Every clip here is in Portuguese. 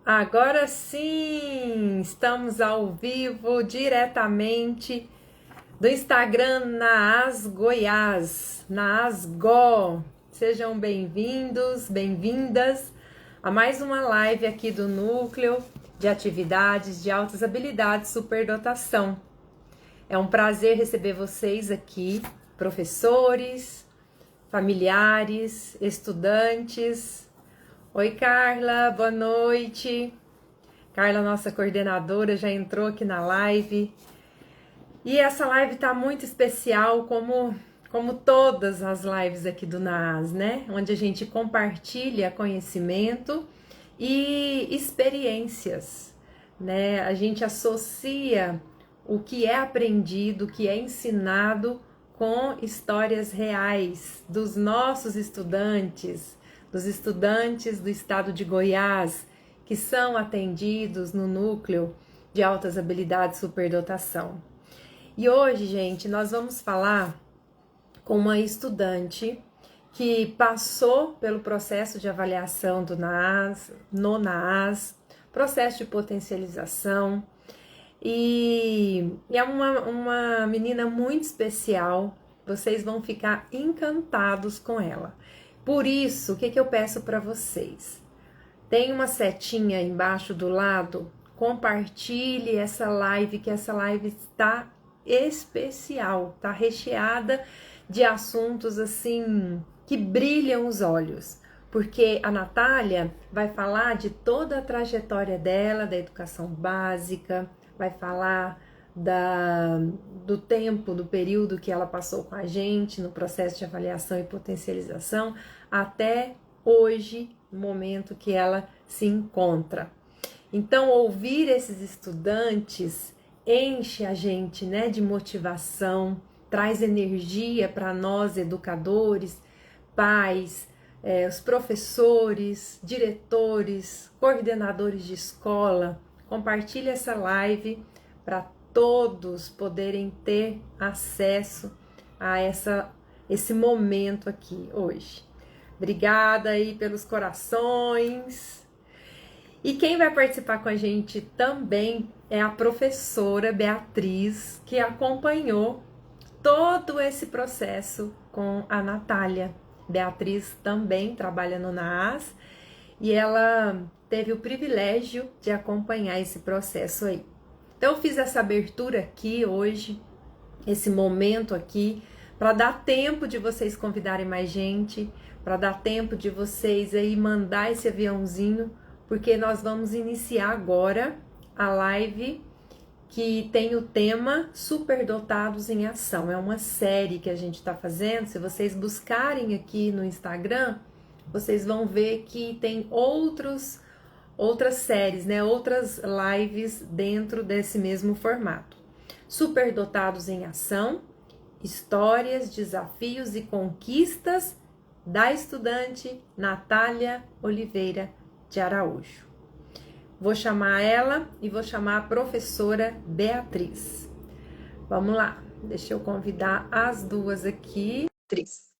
Agora sim, estamos ao vivo diretamente do Instagram Naas Goiás, Naas Go. Sejam bem-vindos, bem-vindas a mais uma live aqui do Núcleo de Atividades de Altas Habilidades Superdotação. É um prazer receber vocês aqui, professores, familiares, estudantes. Oi, Carla, boa noite. Carla, nossa coordenadora, já entrou aqui na live. E essa live está muito especial, como todas as lives aqui do NAAS, né? Onde a gente compartilha conhecimento e experiências, né? A gente associa o que é aprendido, o que é ensinado com histórias reais dos nossos estudantes, dos estudantes do estado de Goiás, que são atendidos no núcleo de altas habilidades superdotação. E hoje, gente, nós vamos falar com uma estudante que passou pelo processo de avaliação do NAAS, no NAAS, processo de potencialização, e é uma menina muito especial. Vocês vão ficar encantados com ela. Por isso, o que eu peço para vocês? Tem uma setinha embaixo do lado, compartilhe essa live, que essa live está especial, está recheada de assuntos assim que brilham os olhos, porque a Natália vai falar de toda a trajetória dela, da educação básica, vai falar do tempo, do período que ela passou com a gente no processo de avaliação e potencialização, até hoje, no momento que ela se encontra. Então, ouvir esses estudantes enche a gente, né, de motivação, traz energia para nós, educadores, pais, os professores, diretores, coordenadores de escola. Compartilhe essa live para todos poderem ter acesso a esse momento aqui hoje. Obrigada aí pelos corações. E quem vai participar com a gente também é a professora Beatriz, que acompanhou todo esse processo com a Natália. Beatriz também trabalha no NAAS e ela teve o privilégio de acompanhar esse processo aí. Então eu fiz essa abertura aqui hoje, esse momento aqui, para dar tempo de vocês convidarem mais gente, para dar tempo de vocês aí mandar esse aviãozinho, porque nós vamos iniciar agora a live que tem o tema Superdotados em Ação. É uma série que a gente está fazendo. Se vocês buscarem aqui no Instagram, vocês vão ver que tem outras séries, né? Outras lives dentro desse mesmo formato. Superdotados em Ação, histórias, desafios e conquistas da estudante Natália Oliveira de Araújo. Vou chamar ela e vou chamar a professora Beatriz. Vamos lá, deixa eu convidar as duas aqui. Beatriz.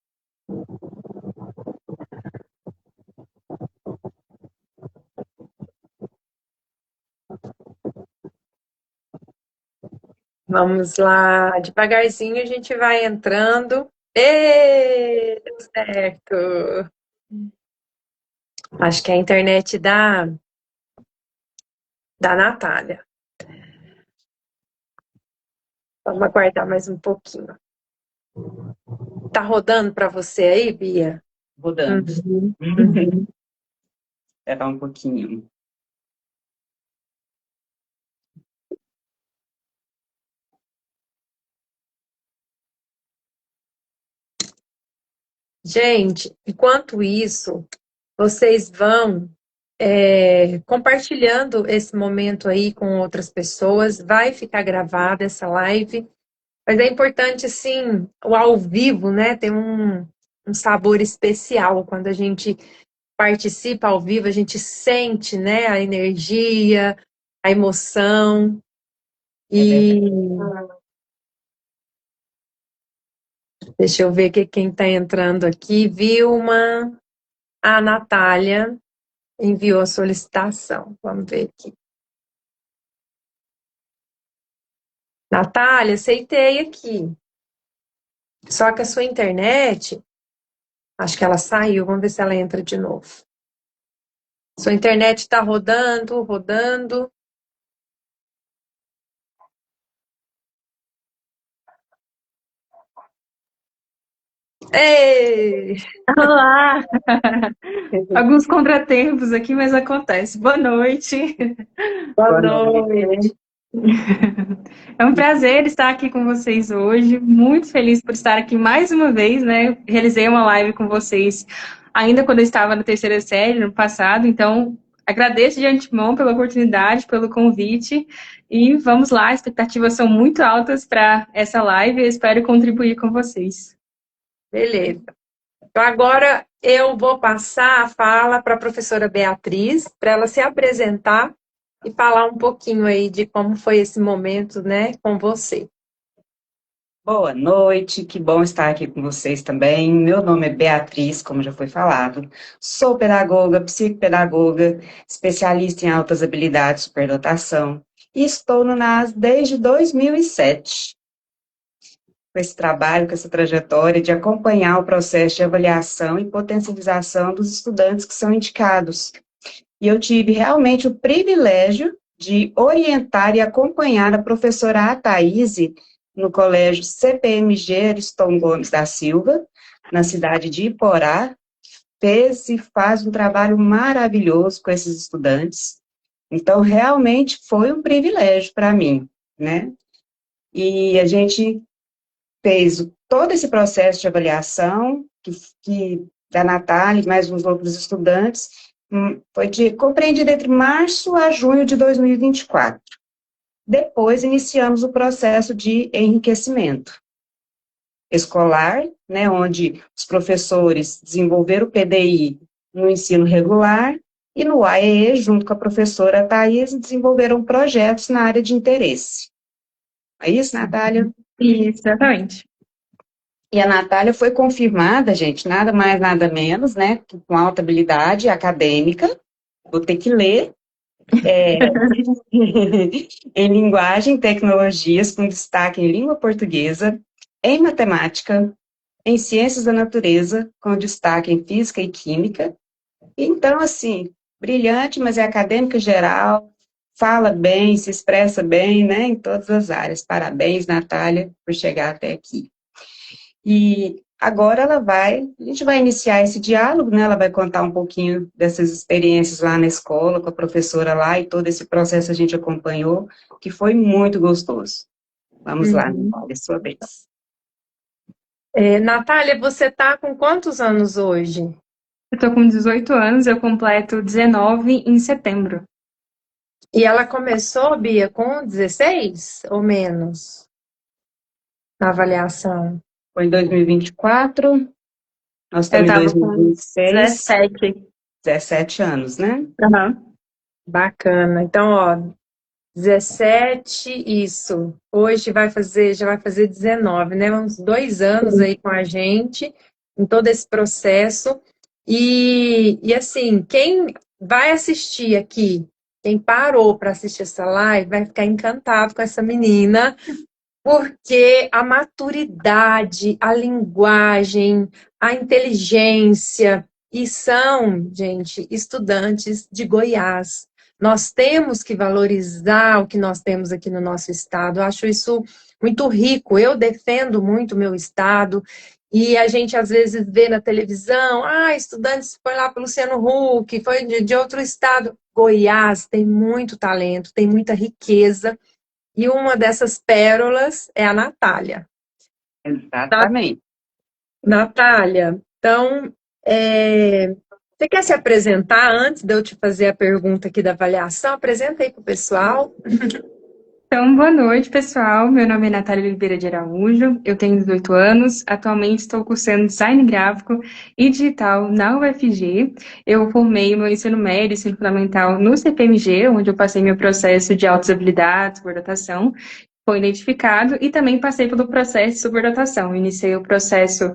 Vamos lá, devagarzinho a gente vai entrando. Ê, deu certo. Acho que é a internet da Natália. Vamos aguardar mais um pouquinho. Tá rodando para você aí, Bia? Rodando. Uhum. Esperar um pouquinho. Gente, enquanto isso, vocês vão compartilhando esse momento aí com outras pessoas, vai ficar gravada essa live, mas é importante, assim, o ao vivo, né, tem um sabor especial quando a gente participa ao vivo, a gente sente, né, a energia, a emoção, e deixa eu ver quem está entrando aqui, Vilma, a Natália. enviou a solicitação. Vamos ver aqui. Natália, aceitei aqui. Só que a sua internet, acho que ela saiu. Vamos ver se ela entra de novo. Sua internet está rodando, rodando. Ei! Olá! Alguns contratempos aqui, mas acontece. Boa noite. Boa Boa noite. noite. É um prazer estar aqui com vocês hoje. Muito feliz por estar aqui mais uma vez, né? Realizei uma live com vocês ainda quando eu estava na terceira série, no passado. Então, agradeço de antemão pela oportunidade, pelo convite. E vamos lá, as expectativas são muito altas para essa live e eu espero contribuir com vocês. Beleza. Então, agora eu vou passar a fala para a professora Beatriz, para ela se apresentar e falar um pouquinho aí de como foi esse momento, né, com você. Boa noite, que bom estar aqui com vocês também. Meu nome é Beatriz, como já foi falado. Sou pedagoga, psicopedagoga, especialista em altas habilidades de superdotação e estou no NAS desde 2007. Com esse trabalho, com essa trajetória de acompanhar o processo de avaliação e potencialização dos estudantes que são indicados. E eu tive realmente o privilégio de orientar e acompanhar a professora Athaíse no colégio CPMG Ariston Gomes da Silva, na cidade de Iporá. Fez e faz um trabalho maravilhoso com esses estudantes. Então, realmente foi um privilégio para mim, né? E a gente fez todo esse processo de avaliação, que da Natália e mais uns outros estudantes, foi compreendido entre março a junho de 2024. Depois, iniciamos o processo de enriquecimento escolar, né, onde os professores desenvolveram o PDI no ensino regular, e no AEE, junto com a professora Thaís, desenvolveram projetos na área de interesse. É isso, Natália? Isso, exatamente. E a Natália foi confirmada, gente, nada mais, nada menos, né, com alta habilidade acadêmica, vou ter que ler, em linguagem e tecnologias, com destaque em língua portuguesa, em matemática, em ciências da natureza, com destaque em física e química. Então, assim, brilhante, mas é acadêmica geral, fala bem, se expressa bem, né, em todas as áreas. Parabéns, Natália, por chegar até aqui. E agora a gente vai iniciar esse diálogo, né? Ela vai contar um pouquinho dessas experiências lá na escola, com a professora lá, e todo esse processo a gente acompanhou, que foi muito gostoso. Vamos lá, Natália, sua vez. Natália, você está com quantos anos hoje? Eu estou com 18 anos, eu completo 19 em setembro. E ela começou, Bia, com 16 ou menos? Na avaliação. Foi em 2024, nós Eu estamos em estava com 2026, 17. 17 anos, né? Uhum. Bacana. Então, ó, 17, isso. Hoje já vai fazer 19, né? Uns 2 anos aí com a gente, em todo esse processo. E assim, quem vai assistir aqui, quem parou para assistir essa live, vai ficar encantado com essa menina, porque a maturidade, a linguagem, a inteligência, e são, gente, estudantes de Goiás. Nós temos que valorizar o que nós temos aqui no nosso estado. Eu acho isso muito rico. Eu defendo muito o meu estado. E a gente às vezes vê na televisão, estudantes foi lá para o Luciano Huck, foi de outro estado. Goiás tem muito talento, tem muita riqueza. E uma dessas pérolas é a Natália. Exatamente. Natália, então, você quer se apresentar antes de eu te fazer a pergunta aqui da avaliação? Apresenta aí para o pessoal. Então, boa noite, pessoal. Meu nome é Natália Oliveira de Araújo, eu tenho 18 anos, atualmente estou cursando Design Gráfico e Digital na UFG. Eu formei meu ensino médio, ensino fundamental no CPMG, onde eu passei meu processo de altas habilidades, superdotação, foi identificado, e também passei pelo processo de superdotação. Iniciei o processo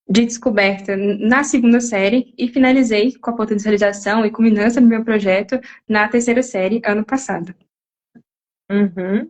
de descoberta na segunda série e finalizei com a potencialização e culminância do meu projeto na terceira série, ano passado. Uhum.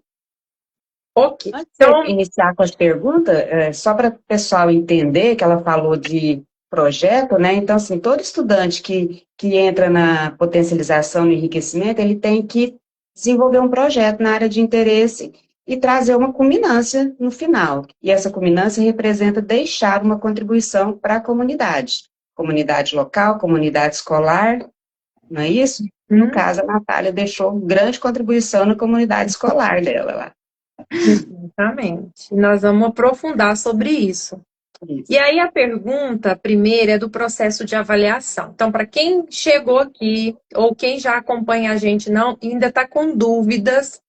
Ok. Antes Então, de iniciar com as perguntas, só para o pessoal entender que ela falou de projeto, né? Então, assim, todo estudante que entra na potencialização e enriquecimento, ele tem que desenvolver um projeto na área de interesse e trazer uma culminância no final. E essa culminância representa deixar uma contribuição para a comunidade local, comunidade escolar, não é isso? No caso, a Natália deixou grande contribuição na comunidade escolar dela lá. exatamente. Nós vamos aprofundar sobre isso. Isso. E aí a pergunta primeira é do processo de avaliação. Então, para quem chegou aqui ou quem já acompanha a gente não ainda está com dúvidas,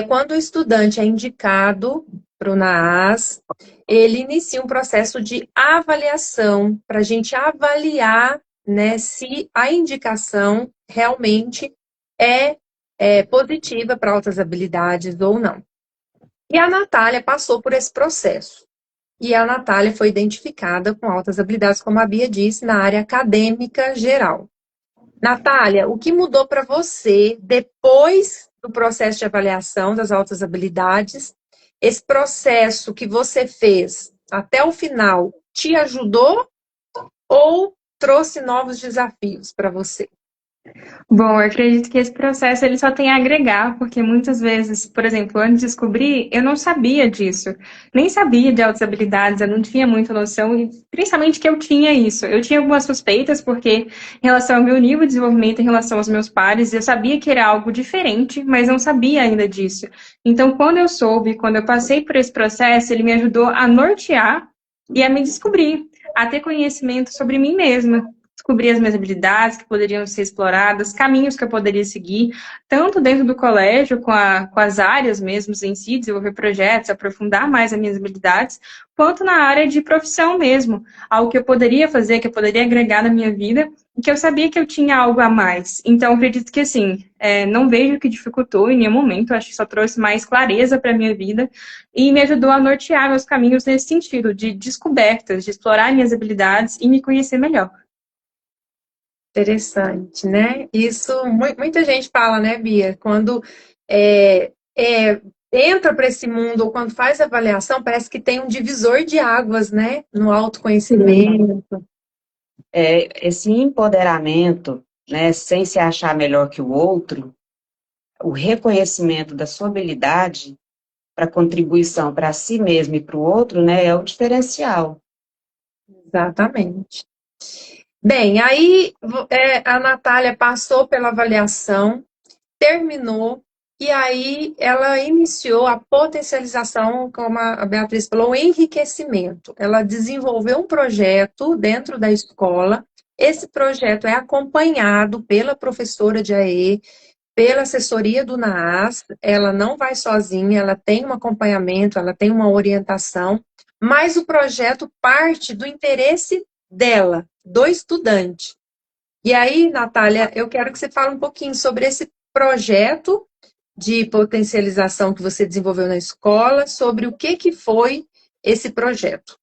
quando o estudante é indicado para o NAAS, ele inicia um processo de avaliação para a gente avaliar, né, se a indicação realmente é positiva para altas habilidades ou não. E a Natália passou por esse processo. E a Natália foi identificada com altas habilidades, como a Bia disse, na área acadêmica geral. Natália, o que mudou para você depois do processo de avaliação das altas habilidades? Esse processo que você fez até o final te ajudou ou trouxe novos desafios para você? Bom, eu acredito que esse processo ele só tem a agregar, porque muitas vezes, por exemplo, antes de descobrir, eu não sabia disso. Nem sabia de altas habilidades, eu não tinha muita noção, e principalmente que eu tinha isso. Eu tinha algumas suspeitas, porque em relação ao meu nível de desenvolvimento, em relação aos meus pares, eu sabia que era algo diferente, mas não sabia ainda disso. Então, quando eu soube, quando eu passei por esse processo, ele me ajudou a nortear e a me descobrir, a ter conhecimento sobre mim mesma. Descobrir as minhas habilidades que poderiam ser exploradas, caminhos que eu poderia seguir, tanto dentro do colégio, com as áreas mesmo em si, desenvolver projetos, aprofundar mais as minhas habilidades, quanto na área de profissão mesmo, algo que eu poderia fazer, que eu poderia agregar na minha vida, e que eu sabia que eu tinha algo a mais. Então, acredito que, assim, não vejo que dificultou em nenhum momento, acho que só trouxe mais clareza para a minha vida e me ajudou a nortear meus caminhos nesse sentido, de descobertas, de explorar minhas habilidades e me conhecer melhor. Interessante, né? Isso, muita gente fala, né, Bia? Quando entra para esse mundo ou quando faz avaliação, parece que tem um divisor de águas, né? No autoconhecimento. Esse empoderamento, né, sem se achar melhor que o outro, o reconhecimento da sua habilidade para contribuição para si mesmo e para o outro, né, é o diferencial. Exatamente. Bem, aí a Natália passou pela avaliação, terminou, e aí ela iniciou a potencialização, como a Beatriz falou, o enriquecimento. Ela desenvolveu um projeto dentro da escola. Esse projeto é acompanhado pela professora de AE, pela assessoria do NAAS. Ela não vai sozinha, ela tem um acompanhamento, ela tem uma orientação, mas o projeto parte do interesse dela, do estudante. E aí, Natália, eu quero que você fale um pouquinho sobre esse projeto de potencialização que você desenvolveu na escola, sobre o que foi esse projeto.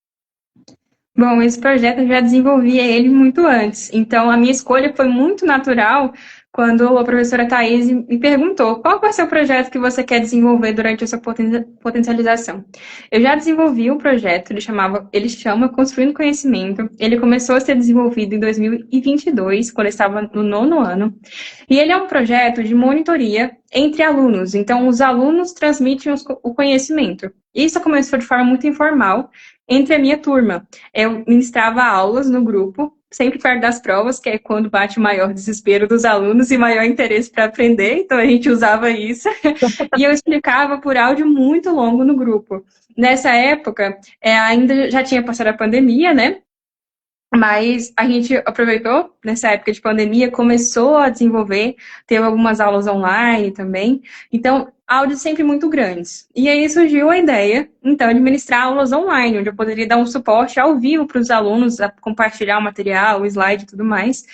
Bom, esse projeto eu já desenvolvia ele muito antes, então a minha escolha foi muito natural quando a professora Thaís me perguntou qual vai ser o projeto que você quer desenvolver durante a sua potencialização. Eu já desenvolvi um projeto, ele chama Construindo Conhecimento. Ele começou a ser desenvolvido em 2022, quando eu estava no 9º ano, e ele é um projeto de monitoria entre alunos, então os alunos transmitem o conhecimento. Isso começou de forma muito informal entre a minha turma. Eu ministrava aulas no grupo, sempre perto das provas, que é quando bate o maior desespero dos alunos e maior interesse para aprender, então a gente usava isso. E eu explicava por áudio muito longo no grupo. Nessa época, ainda já tinha passado a pandemia, né? Mas a gente aproveitou, nessa época de pandemia, começou a desenvolver, teve algumas aulas online também. Então, áudios sempre muito grandes. E aí surgiu a ideia, então, de ministrar aulas online, onde eu poderia dar um suporte ao vivo para os alunos, a compartilhar o material, o slide e tudo mais.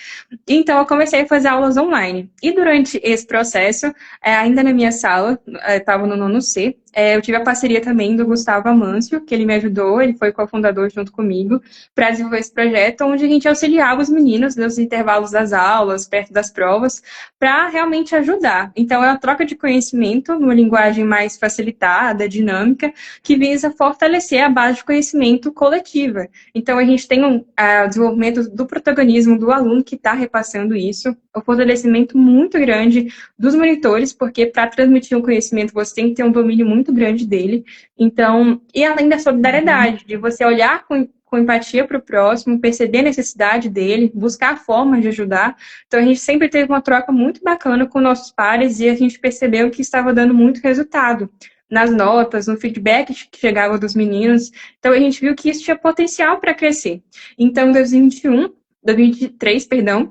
Então, eu comecei a fazer aulas online. E durante esse processo, ainda na minha sala, estava no nono C, eu tive a parceria também do Gustavo Amâncio, que ele me ajudou, ele foi cofundador junto comigo, para desenvolver esse projeto, onde a gente auxiliava os meninos nos intervalos das aulas, perto das provas, para realmente ajudar. Então, é uma troca de conhecimento, numa linguagem mais facilitada, dinâmica, que visa fortalecer a base de conhecimento coletiva. Então, a gente tem o desenvolvimento do protagonismo do aluno que está repassando isso, o fortalecimento muito grande dos monitores, porque para transmitir um conhecimento você tem que ter um domínio muito grande dele. Então, e além da solidariedade, de você olhar com empatia para o próximo, perceber a necessidade dele, buscar formas de ajudar. Então, a gente sempre teve uma troca muito bacana com nossos pares e a gente percebeu que estava dando muito resultado nas notas, no feedback que chegava dos meninos. Então, a gente viu que isso tinha potencial para crescer. Então, em 2023,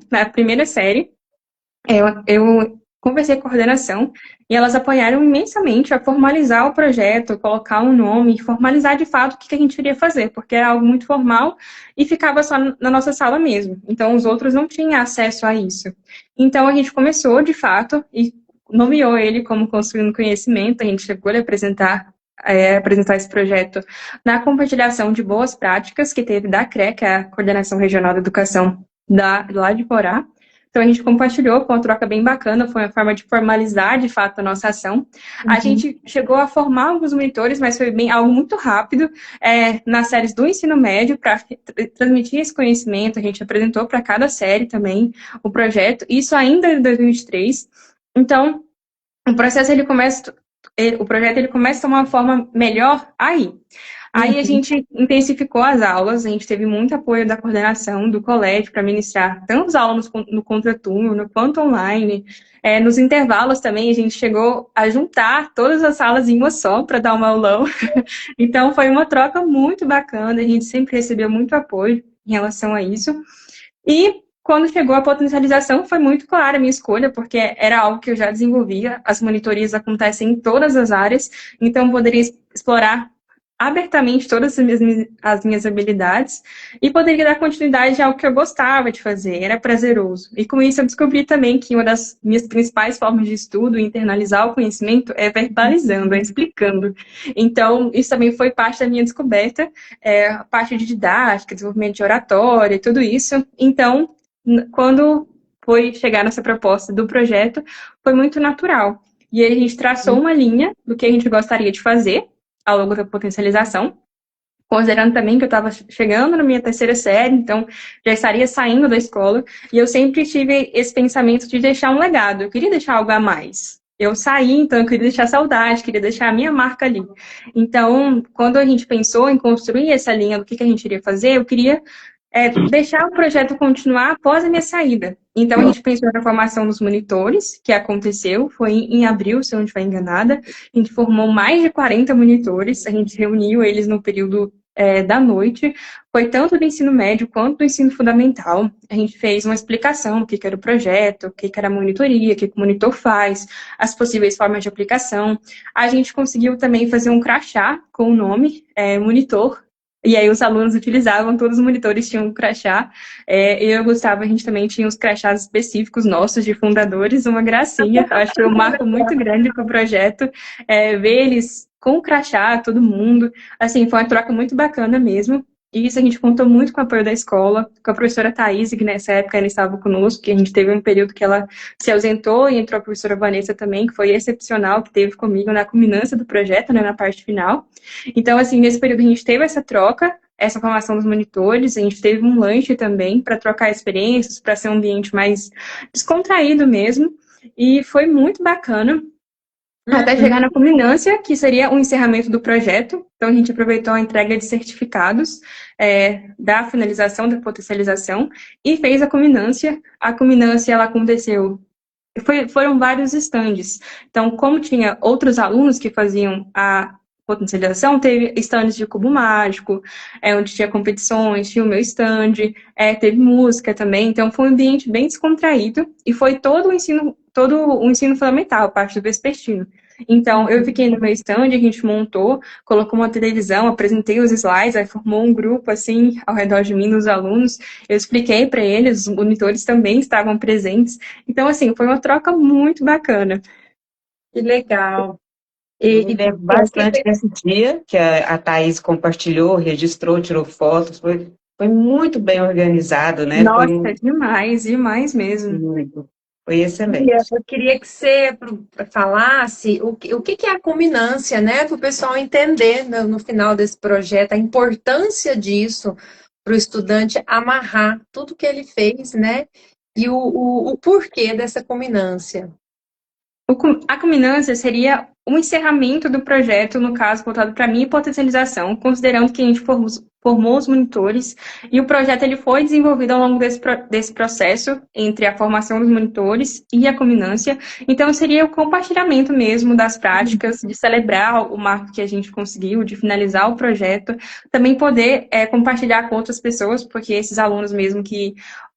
na primeira série, eu conversei com a coordenação e elas apoiaram imensamente a formalizar o projeto, colocar um nome, formalizar de fato o que a gente iria fazer, porque era algo muito formal e ficava só na nossa sala mesmo. Então, os outros não tinham acesso a isso. Então, a gente começou, de fato, e nomeou ele como Construindo Conhecimento. A gente chegou a apresentar esse projeto na compartilhação de boas práticas que teve da CRE, que é a Coordenação Regional da Educação lá de Porá. Então, a gente compartilhou com uma troca bem bacana, foi uma forma de formalizar, de fato, a nossa ação. A gente chegou a formar alguns monitores, mas foi algo muito rápido, nas séries do ensino médio, para transmitir esse conhecimento. A gente apresentou para cada série também o projeto, isso ainda em 2023. Então, o projeto ele começa a tomar uma forma melhor aí. Aí a gente intensificou as aulas, a gente teve muito apoio da coordenação do colégio para ministrar tanto os alunos no contraturno quanto online. Nos intervalos também a gente chegou a juntar todas as salas em uma só para dar um aulão. Então foi uma troca muito bacana, a gente sempre recebeu muito apoio em relação a isso. E quando chegou a potencialização, foi muito clara a minha escolha, porque era algo que eu já desenvolvia, as monitorias acontecem em todas as áreas, então eu poderia explorar abertamente todas as minhas habilidades e poderia dar continuidade ao que eu gostava de fazer, era prazeroso. E com isso eu descobri também que uma das minhas principais formas de estudo e internalizar o conhecimento é verbalizando, explicando. Então, isso também foi parte da minha descoberta, a parte de didática, desenvolvimento de oratória, tudo isso. Então, quando foi chegar nessa proposta do projeto, foi muito natural. E aí a gente traçou uma linha do que a gente gostaria de fazer ao longo da potencialização, considerando também que eu estava chegando na minha terceira série, então já estaria saindo da escola, e eu sempre tive esse pensamento de deixar um legado, eu queria deixar algo a mais. Eu saí, então eu queria deixar saudade, queria deixar a minha marca ali. Então, quando a gente pensou em construir essa linha do que a gente iria fazer, eu queria deixar o projeto continuar após a minha saída. Então, a gente pensou na formação dos monitores, que aconteceu, foi em abril, se eu não estiver enganada. A gente formou mais de 40 monitores, a gente reuniu eles no período da noite, foi tanto do ensino médio quanto do ensino fundamental. A gente fez uma explicação do que era o projeto, o que era a monitoria, o que o monitor faz, as possíveis formas de aplicação. A gente conseguiu também fazer um crachá com o nome monitor. E aí os alunos utilizavam, todos os monitores tinham um crachá. Eu e o Gustavo, a gente também tinha os crachás específicos nossos de fundadores, uma gracinha. Acho que foi um marco muito grande para o projeto. Ver eles com o crachá, todo mundo. Assim, foi uma troca muito bacana mesmo. E isso a gente contou muito com o apoio da escola, com a professora Thaís, que nessa época ela estava conosco, que a gente teve um período que ela se ausentou, e entrou a professora Vanessa também, que foi excepcional, que teve comigo na culminância do projeto, né, na parte final. Então, assim, nesse período a gente teve essa troca, essa formação dos monitores, a gente teve um lanche também para trocar experiências, para ser um ambiente mais descontraído mesmo, e foi muito bacana. Até chegar na culminância, que seria o encerramento do projeto. Então, a gente aproveitou a entrega de certificados da finalização da potencialização e fez a culminância. A culminância, ela aconteceu... Foram vários estandes. Então, como tinha outros alunos que faziam a potencialização, teve estandes de cubo mágico, onde tinha competições, tinha o meu stand, teve música também. Então, foi um ambiente bem descontraído e foi todo o ensino fundamental, a parte do vespertino. Então, eu fiquei no meu stand, a gente montou, colocou uma televisão, apresentei os slides, aí formou um grupo, assim, ao redor de mim, dos alunos. Eu expliquei para eles, os monitores também estavam presentes. Então, assim, foi uma troca muito bacana. Que legal. Eu me E lembro bom, bastante desse dia que a Thaís compartilhou, registrou, tirou fotos, foi muito bem organizado, né? Foi nossa, demais, demais mesmo. muito, foi Bia, excelente. eu queria que você falasse o que que é a culminância, né? Para o pessoal entender no final desse projeto a importância disso para o estudante amarrar tudo que ele fez, né? E o porquê dessa culminância. A culminância seria o encerramento do projeto, no caso, voltado para a minha potencialização, considerando que a gente formou os monitores e o projeto ele foi desenvolvido ao longo desse processo entre a formação dos monitores e a culminância. Então, seria o compartilhamento mesmo das práticas, de celebrar o marco que a gente conseguiu, de finalizar o projeto, também poder compartilhar com outras pessoas, porque esses alunos mesmo que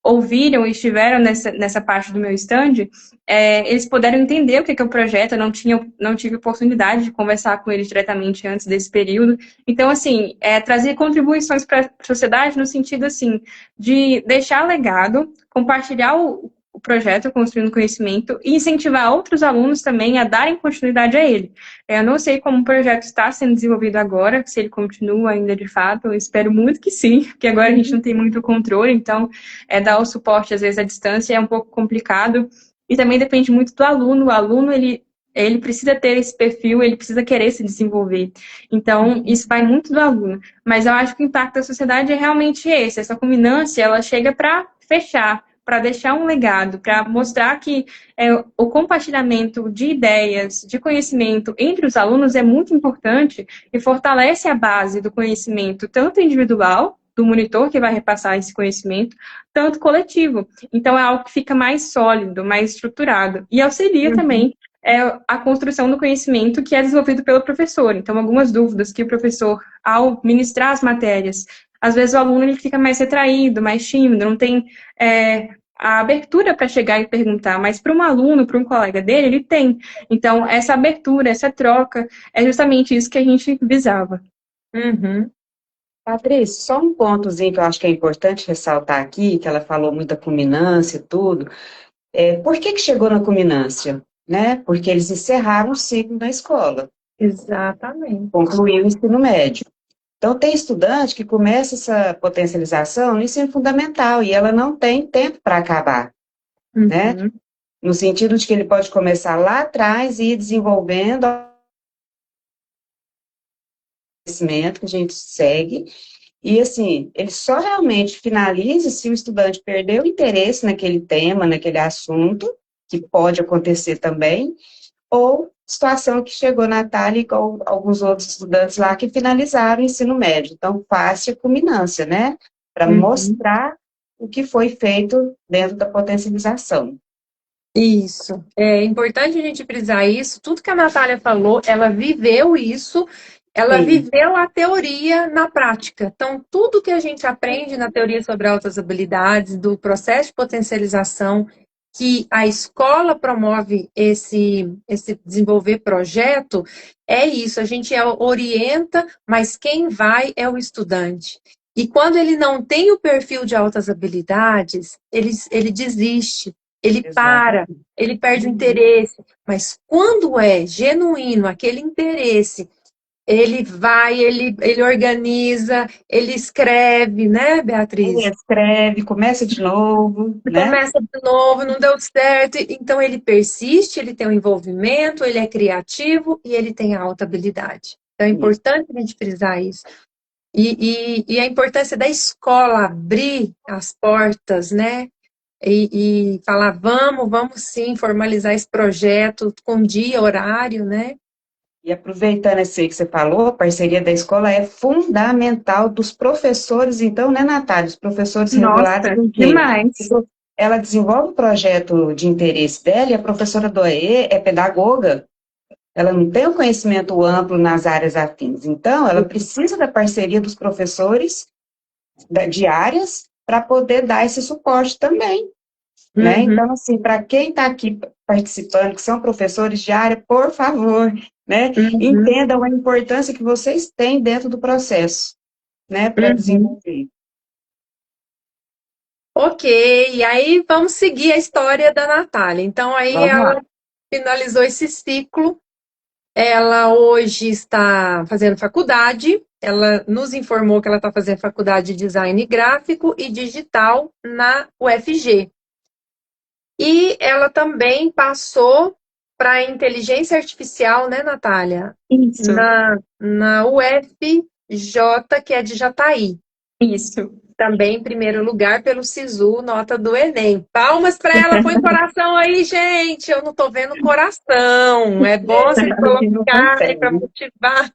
ouviram e estiveram nessa parte do meu stand, eles puderam entender o que é o projeto. Eu não tive oportunidade de conversar com eles diretamente antes desse período. Então, assim, trazer contribuições para a sociedade no sentido, assim, de deixar legado, compartilhar o projeto Construindo Conhecimento e incentivar outros alunos também a darem continuidade a ele. Eu não sei como o projeto está sendo desenvolvido agora, se ele continua ainda de fato, eu espero muito que sim, porque agora a gente não tem muito controle, então dar o suporte, às vezes, à distância é um pouco complicado. E também depende muito do aluno. O aluno, ele precisa ter esse perfil, ele precisa querer se desenvolver. Então, isso vai muito do aluno. Mas eu acho que o impacto da sociedade é realmente esse. Essa culminância, ela chega para fechar, para deixar um legado, para mostrar que o compartilhamento de ideias, de conhecimento entre os alunos é muito importante e fortalece a base do conhecimento, tanto individual, do monitor que vai repassar esse conhecimento, tanto coletivo. Então, é algo que fica mais sólido, mais estruturado. E auxilia também a construção do conhecimento que é desenvolvido pelo professor. Então, algumas dúvidas que o professor, ao ministrar as matérias, às vezes o aluno ele fica mais retraído, mais tímido, não tem a abertura para chegar e perguntar, mas para um aluno, para um colega dele, ele tem. Então, essa abertura, essa troca, é justamente isso que a gente visava. Uhum. Patrícia, só um pontozinho que eu acho que é importante ressaltar aqui, que ela falou muito da culminância e tudo. Por que chegou na culminância? Né? Porque eles encerraram o ciclo da escola, Exatamente. concluiu o ensino médio. Então, tem estudante que começa essa potencialização no ensino fundamental e ela não tem tempo para acabar, né? Uhum. No sentido de que ele pode começar lá atrás e ir desenvolvendo o conhecimento que a gente segue. E, assim, ele só realmente finaliza se o estudante perder o interesse naquele tema, naquele assunto, que pode acontecer também, ou situação que chegou na Natália e com alguns outros estudantes lá que finalizaram o ensino médio. Então, fácil a culminância, né? Para Uhum. mostrar o que foi feito dentro da potencialização. Isso. É importante a gente frisar isso. Tudo que a Natália falou, ela viveu isso, ela Sim, viveu a teoria na prática. Então, tudo que a gente aprende na teoria sobre altas habilidades, do processo de potencialização, que a escola promove esse desenvolver projeto, é isso. A gente orienta, mas quem vai é o estudante. E quando ele não tem o perfil de altas habilidades, ele desiste. Ele para, exatamente. ele perde o interesse. Mas quando é genuíno aquele interesse, ele vai, ele organiza, ele escreve, né, Ele Beatriz? escreve, começa de novo, né? Começa de novo, não deu certo. Então ele persiste, ele tem um envolvimento, ele é criativo e ele tem alta habilidade. Então é Isso. importante a gente frisar isso. E a importância da escola abrir as portas, né? E falar, vamos sim formalizar esse projeto com dia, horário, né? E aproveitando isso aí que você falou, a parceria da escola é fundamental dos professores, então, né, Natália? Os professores regulares, Nossa, por quê? demais. Ela desenvolve o projeto de interesse dela e a professora do AE é pedagoga, ela não tem o conhecimento amplo nas áreas afins. Então, ela precisa da parceria dos professores de áreas para poder dar esse suporte também. né? Uhum, Então, assim, para quem está aqui participando, que são professores de área, por favor, né? uhum, Entendam a importância que vocês têm dentro do processo, né? Para uhum. desenvolver. Ok, e aí vamos seguir a história da Natália. Então, aí Vamos ela lá. finalizou esse ciclo. Ela hoje está fazendo faculdade. Ela nos informou que ela está fazendo faculdade de design gráfico e digital na UFG. E ela também passou para inteligência artificial, né, Natália? Isso, Na UFJ, que é de Jataí. isso. Também em primeiro lugar pelo Sisu, nota do Enem. Palmas para ela, põe coração aí, gente. Eu não estou vendo coração. É bom vocês A gente não colocarem para consegue. motivar.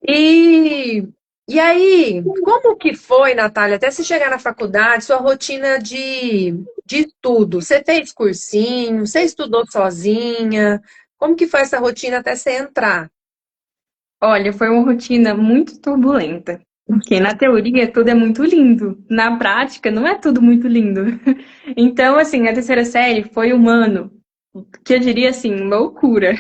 E, e aí, como que foi, Natália, até você chegar na faculdade, sua rotina de estudo? Você fez cursinho? Você estudou sozinha? Como que foi essa rotina até você entrar? Olha, foi uma rotina muito turbulenta, porque na teoria tudo é muito lindo, na prática não é tudo muito lindo. Então, assim, a terceira série foi um ano que eu diria assim, loucura,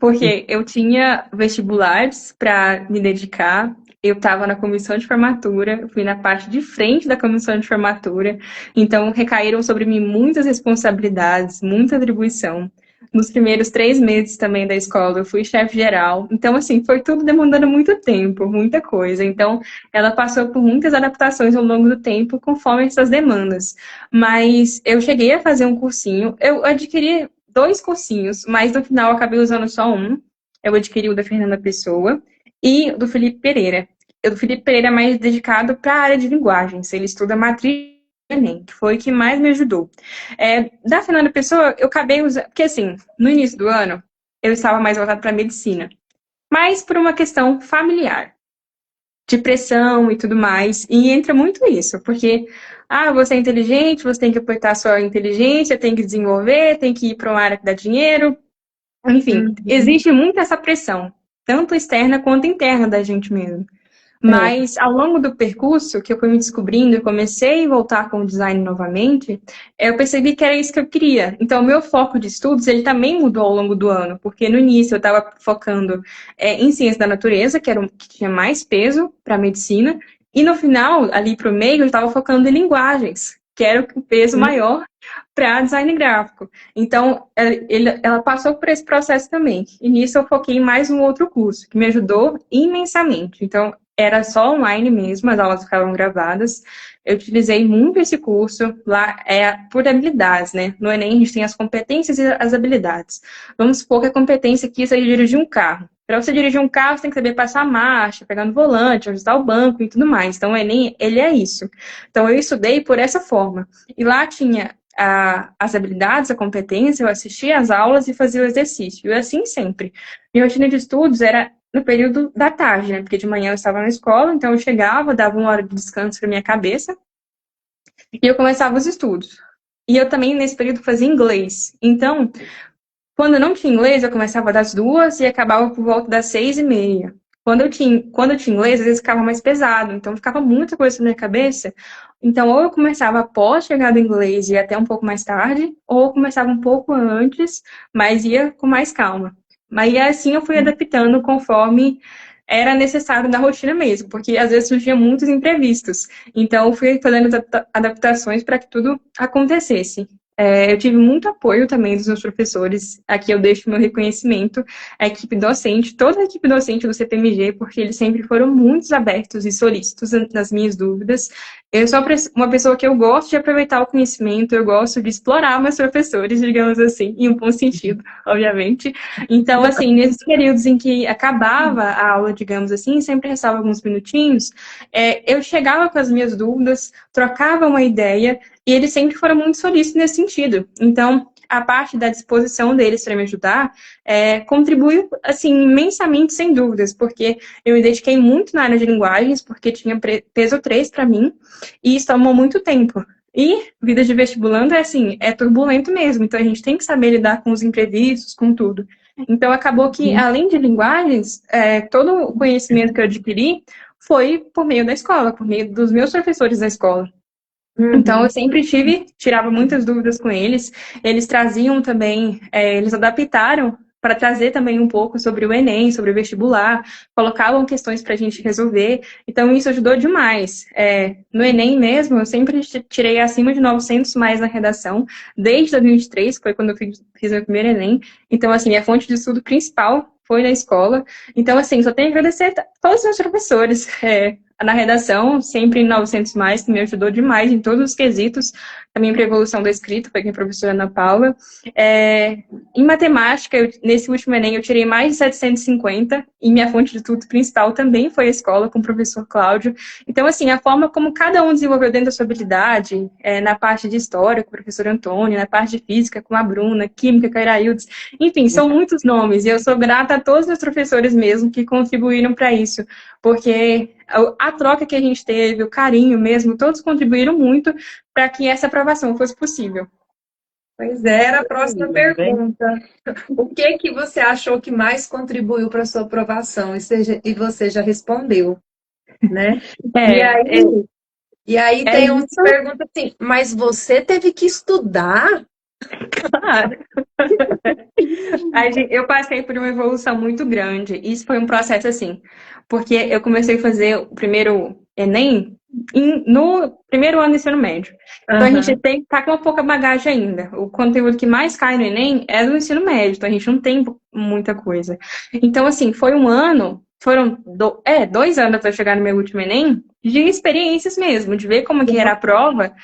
porque eu tinha vestibulares para me dedicar. Eu estava na comissão de formatura, eu fui na parte de frente da comissão de formatura, então recaíram sobre mim muitas responsabilidades, muita atribuição. Nos primeiros 3 meses também da escola, eu fui chefe geral. Então, assim, foi tudo demandando muito tempo, muita coisa. Então, ela passou por muitas adaptações ao longo do tempo, conforme essas demandas. Mas eu cheguei a fazer um cursinho, eu adquiri 2 cursinhos, mas no final eu acabei usando só um. Eu adquiri o da Fernanda Pessoa e o do Felipe Pereira. O do Felipe Pereira é mais dedicado para a área de linguagens. Ele estuda matriz do Enem, que foi o que mais me ajudou. Da Fernanda Pessoa, eu acabei usando. Porque, assim, no início do ano, eu estava mais voltada para medicina, mas por uma questão familiar, de pressão e tudo mais. E entra muito isso, porque você é inteligente, você tem que apertar a sua inteligência, tem que desenvolver, tem que ir para uma área que dá dinheiro. Enfim, Uhum. existe muito essa pressão, tanto externa quanto interna da gente mesmo. É. Mas ao longo do percurso que eu fui me descobrindo e comecei a voltar com o design novamente, eu percebi que era isso que eu queria. Então, o meu foco de estudos, ele também mudou ao longo do ano, porque no início eu estava focando em ciência da natureza, que era o que tinha mais peso para a medicina, e no final, ali para o meio, eu estava focando em linguagens, que era o peso maior para design gráfico. Então, ela passou por esse processo também. E nisso eu foquei em mais um outro curso, que me ajudou imensamente. Então, era só online mesmo, as aulas ficavam gravadas. Eu utilizei muito esse curso, lá é por habilidades, né? No Enem a gente tem as competências e as habilidades. Vamos supor que a competência aqui seja dirigir um carro. Para você dirigir um carro, você tem que saber passar a marcha, pegar no volante, ajustar o banco e tudo mais. Então, o Enem, ele é isso. Então, eu estudei por essa forma. E lá tinha as habilidades, a competência, eu assistia às aulas e fazia o exercício. E assim sempre. Minha rotina de estudos era no período da tarde, né? Porque de manhã eu estava na escola, então eu chegava, dava 1 hora de descanso para minha cabeça e eu começava os estudos. E eu também, nesse período, fazia inglês. Então, quando eu não tinha inglês, eu começava das 2 e acabava por volta das 6h30. Quando eu tinha inglês, às vezes ficava mais pesado, então ficava muita coisa na minha cabeça. Então, ou eu começava após chegar do inglês e ia até um pouco mais tarde, ou eu começava um pouco antes, mas ia com mais calma. Mas assim eu fui adaptando conforme era necessário na rotina mesmo, porque às vezes surgiam muitos imprevistos. Então, eu fui fazendo adaptações para que tudo acontecesse. Eu tive muito apoio também dos meus professores. Aqui eu deixo meu reconhecimento à equipe docente, toda a equipe docente do CPMG, porque eles sempre foram muito abertos e solícitos nas minhas dúvidas. Eu sou uma pessoa que eu gosto de aproveitar o conhecimento, eu gosto de explorar meus professores, digamos assim, em um bom sentido, obviamente. Então, assim, nesses períodos em que acabava a aula, digamos assim, sempre restava alguns minutinhos, eu chegava com as minhas dúvidas, trocava uma ideia, e eles sempre foram muito solícitos nesse sentido. Então, a parte da disposição deles para me ajudar contribuiu, assim, imensamente, sem dúvidas, porque eu me dediquei muito na área de linguagens, porque tinha peso 3 para mim, e isso tomou muito tempo. E vida de vestibulando assim, é turbulento mesmo, então a gente tem que saber lidar com os imprevistos, com tudo. Então, acabou que, além de linguagens, todo o conhecimento que eu adquiri foi por meio da escola, por meio dos meus professores da escola. Então, eu sempre tirava muitas dúvidas com eles. Eles traziam também, eles adaptaram para trazer também um pouco sobre o Enem, sobre o vestibular, colocavam questões para a gente resolver. Então, isso ajudou demais. No Enem mesmo, eu sempre tirei acima de 900 mais na redação, desde 2023, que foi quando eu fiz meu primeiro Enem. Então, assim, a fonte de estudo principal foi na escola. Então, assim, só tenho que agradecer a todos os meus professores. Na redação, sempre 900 mais, que me ajudou demais em todos os quesitos, também para a evolução da escrita, foi com a professora Ana Paula. Em matemática, nesse último Enem, eu tirei mais de 750, e minha fonte de estudo principal também foi a escola, com o professor Cláudio. Então, assim, a forma como cada um desenvolveu dentro da sua habilidade, na parte de história, com o professor Antônio, na parte de física, com a Bruna, química, com a Iraildes, enfim, são muitos nomes, e eu sou grata a todos os professores mesmo que contribuíram para isso, porque a troca que a gente teve, o carinho mesmo, todos contribuíram muito para que essa aprovação fosse possível. Pois é, era a próxima pergunta. O que você achou que mais contribuiu para a sua aprovação? E você já respondeu, né? E aí tem uma pergunta assim, mas você teve que estudar? Claro. Eu passei por uma evolução muito grande. Isso foi um processo assim, porque eu comecei a fazer o primeiro Enem no primeiro ano do ensino médio. Então a gente tá com uma pouca bagagem ainda. O conteúdo que mais cai no Enem é do ensino médio, então a gente não tem muita coisa. Então, assim, foi um ano, foram 2 anos até chegar no meu último Enem, de experiências mesmo, de ver como que era a prova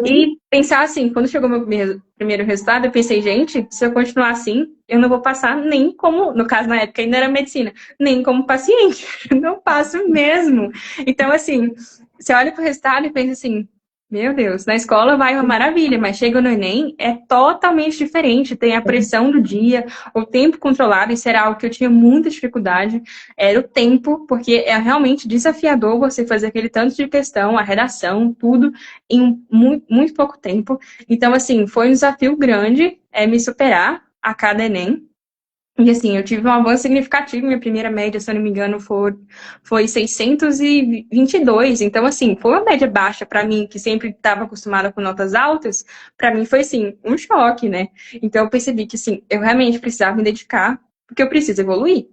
e pensar assim, quando chegou meu primeiro resultado, eu pensei, gente, se eu continuar assim, eu não vou passar nem como, no caso na época ainda era medicina, nem como paciente, não passo mesmo. Então, assim, você olha pro resultado e pensa assim, meu Deus, na escola vai uma maravilha, mas chega no Enem, é totalmente diferente. Tem a pressão do dia, o tempo controlado, isso era algo que eu tinha muita dificuldade, era o tempo, porque é realmente desafiador você fazer aquele tanto de questão, a redação, tudo, em muito pouco tempo. Então, assim, foi um desafio grande me superar a cada Enem. E assim, eu tive um avanço significativo, minha primeira média, se eu não me engano, foi 622. Então, assim, foi uma média baixa para mim, que sempre estava acostumada com notas altas, para mim foi, assim, um choque, né? Então, eu percebi que, assim, eu realmente precisava me dedicar, porque eu preciso evoluir.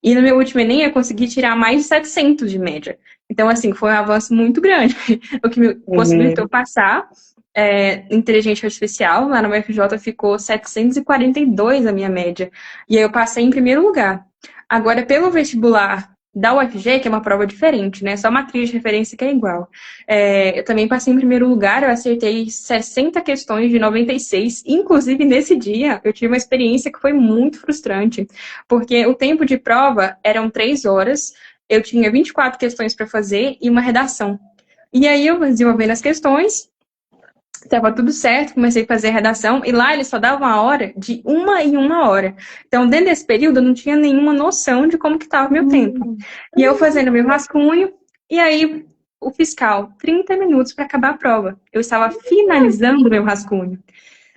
E no meu último Enem, eu consegui tirar mais de 700 de média. Então, assim, foi um avanço muito grande, o que me possibilitou passar. Inteligência artificial, lá na UFJ ficou 742 a minha média. E aí eu passei em primeiro lugar. Agora, pelo vestibular da UFG, que é uma prova diferente, né? Só matriz de referência que é igual. Eu também passei em primeiro lugar, eu acertei 60 questões de 96. Inclusive, nesse dia, eu tive uma experiência que foi muito frustrante. Porque o tempo de prova eram 3 horas, eu tinha 24 questões para fazer e uma redação. E aí eu desenvolvendo as questões, estava tudo certo, comecei a fazer a redação, e lá eles só davam a hora de 1 em 1 hora. Então, dentro desse período, eu não tinha nenhuma noção de como que estava o meu tempo. E eu fazendo meu rascunho, e aí o fiscal, 30 minutos para acabar a prova. Eu estava finalizando meu rascunho.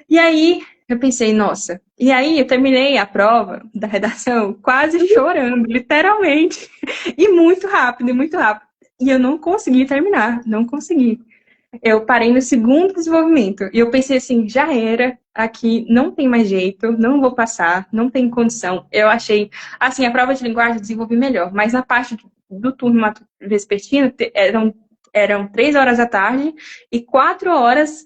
E aí, eu pensei, nossa. E aí, eu terminei a prova da redação quase chorando, literalmente. E muito rápido, muito rápido. E eu não consegui terminar, não consegui. Eu parei no segundo desenvolvimento. E eu pensei assim, já era, aqui não tem mais jeito, não vou passar, não tem condição. Eu achei, assim, a prova de linguagem eu desenvolvi melhor, mas na parte do turno vespertino, eram 3 horas da tarde e 4 horas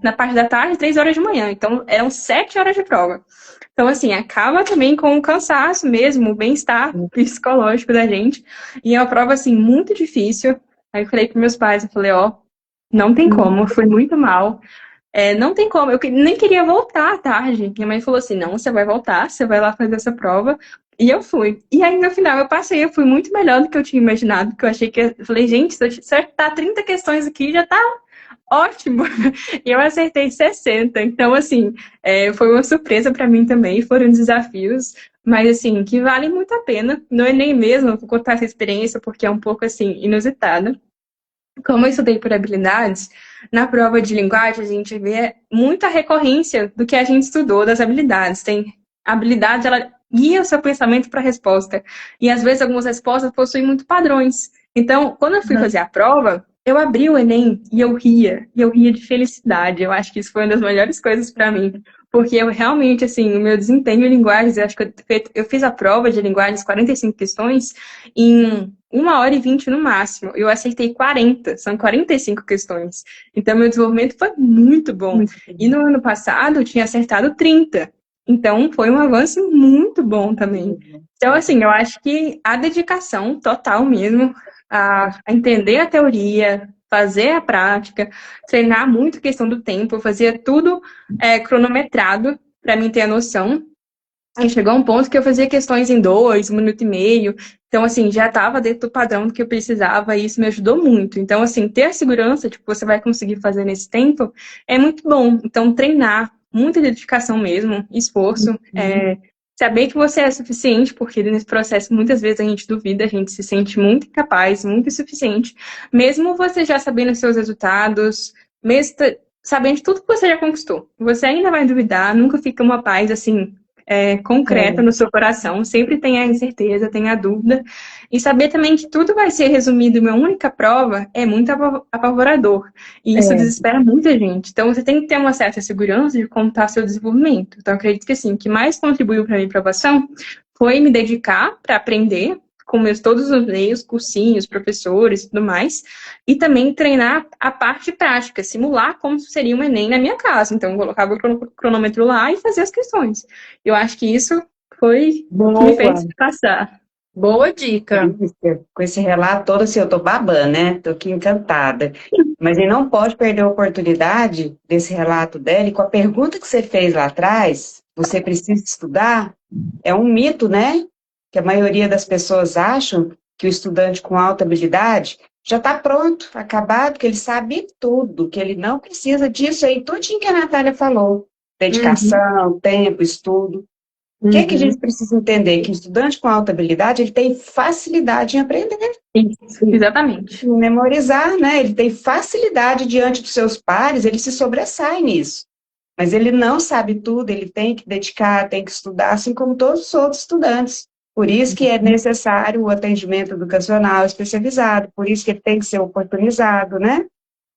na parte da tarde, 3 horas de manhã. Então, eram 7 horas de prova. Então, assim, acaba também com o cansaço mesmo, o bem-estar psicológico da gente. E é uma prova, assim, muito difícil. Aí eu falei para meus pais, eu falei, não tem como, foi muito mal. Não tem como, eu nem queria voltar à tarde. Minha mãe falou assim, não, você vai voltar, você vai lá fazer essa prova. E eu fui. E aí, no final, eu passei, eu fui muito melhor do que eu tinha imaginado, porque eu achei que, eu falei, gente, se eu acertar 30 questões aqui, já tá ótimo. E eu acertei 60. Então, assim, foi uma surpresa para mim também, foram desafios, mas, assim, que vale muito a pena. No Enem mesmo, eu vou contar essa experiência, porque é um pouco, assim, inusitada. Como eu estudei por habilidades, na prova de linguagem a gente vê muita recorrência do que a gente estudou das habilidades. Tem a habilidade, ela guia o seu pensamento para a resposta. E às vezes algumas respostas possuem muito padrões. Então, quando eu fui fazer a prova, eu abri o Enem e eu ria de felicidade. Eu acho que isso foi uma das melhores coisas para mim, porque eu realmente, assim, o meu desempenho em linguagens, eu acho que eu fiz a prova de linguagens, 45 questões, em 1h20 no máximo. Eu acertei 40, são 45 questões. Então, meu desenvolvimento foi muito bom. E no ano passado, eu tinha acertado 30. Então, foi um avanço muito bom também. Então, assim, eu acho que a dedicação total mesmo, a entender a teoria, fazer a prática, treinar muito a questão do tempo, eu fazia tudo cronometrado para mim ter a noção. E chegou um ponto que eu fazia questões em 2 minutos e meio. Então, assim, já estava dentro do padrão do que eu precisava e isso me ajudou muito. Então, assim, ter a segurança de que você vai conseguir fazer nesse tempo é muito bom. Então, treinar, muita dedicação mesmo, esforço, saber que você é suficiente, porque nesse processo muitas vezes a gente duvida, a gente se sente muito incapaz, muito insuficiente, mesmo você já sabendo os seus resultados, mesmo sabendo tudo que você já conquistou. Você ainda vai duvidar, nunca fica uma paz assim concreta no seu coração, sempre tem a incerteza, tem a dúvida, e saber também que tudo vai ser resumido em uma única prova é muito apavorador, e isso desespera muita gente. Então você tem que ter uma certa segurança de como está seu desenvolvimento. Então eu acredito que assim, o que mais contribuiu para a minha aprovação foi me dedicar para aprender com todos os meios, cursinhos, professores e tudo mais, e também treinar a parte prática, simular como seria um Enem na minha casa. Então, eu colocava o cronômetro lá e fazia as questões. Eu acho que isso foi o que me fez passar. Boa dica. Com esse relato todo, assim, eu tô babando, né? Tô aqui encantada. Mas ele não pode perder a oportunidade desse relato dela, e com a pergunta que você fez lá atrás, você precisa estudar, é um mito, né? Que a maioria das pessoas acham que o estudante com alta habilidade já está pronto, acabado, que ele sabe tudo, que ele não precisa disso aí, tudinho que a Natália falou. Dedicação, tempo, estudo. O que é que a gente precisa entender? Que o estudante com alta habilidade, ele tem facilidade em aprender. Isso, exatamente. Em memorizar, né? Ele tem facilidade diante dos seus pares, ele se sobressai nisso. Mas ele não sabe tudo, ele tem que dedicar, tem que estudar, assim como todos os outros estudantes. Por isso que é necessário o atendimento educacional especializado, por isso que ele tem que ser oportunizado, né?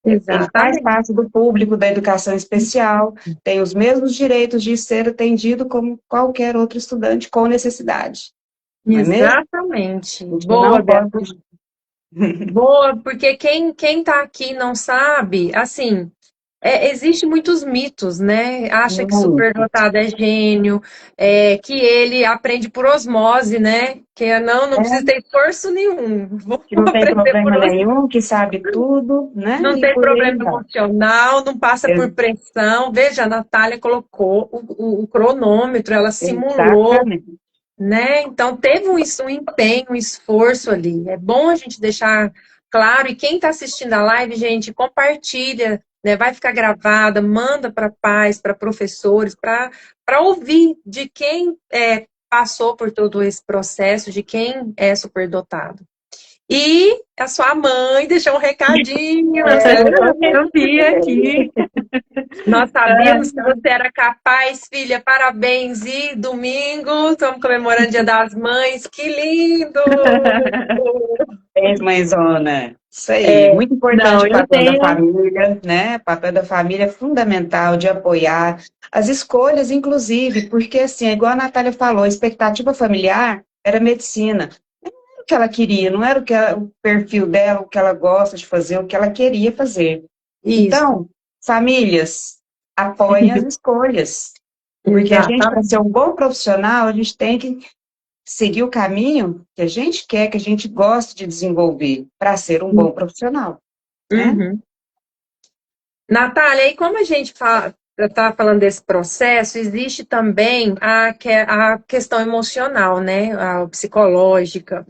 Ele faz parte do público da educação especial, tem os mesmos direitos de ser atendido como qualquer outro estudante com necessidade. Exatamente. Boa, Beatriz. Boa, porque quem tá aqui não sabe, assim, existe muitos mitos, né? Acha que superdotado é gênio, que ele aprende por osmose, né? Que não precisa ter esforço nenhum. Que não tem problema nenhum, que sabe tudo, né? Não tem problema emocional, não passa por pressão. Veja, a Natália colocou o cronômetro, ela simulou. Exatamente. Né? Então, teve um empenho, um esforço ali. É bom a gente deixar claro. E quem está assistindo a live, gente, compartilha, né? Vai ficar gravada, manda para pais, para professores, para ouvir de quem passou por todo esse processo, de quem é superdotado. E a sua mãe deixou um recadinho. Eu vi aqui. Nós sabíamos que você era capaz, filha. Parabéns. E domingo, estamos comemorando o Dia das Mães. Que lindo! Parabéns, mãezona. Isso aí. Muito importante o papel da família, né? O papel da família é fundamental de apoiar as escolhas, inclusive, porque, assim, igual a Natália falou, a expectativa familiar era medicina. O que ela queria, não era o perfil dela, o que ela gosta de fazer, o que ela queria fazer. Isso. Então, famílias, apoiem as escolhas. Porque a gente, para ser um bom profissional, a gente tem que seguir o caminho que a gente quer, que a gente gosta de desenvolver, para ser um bom profissional. Né? Natália, e como a gente está falando desse processo, existe também a questão emocional, né? A psicológica.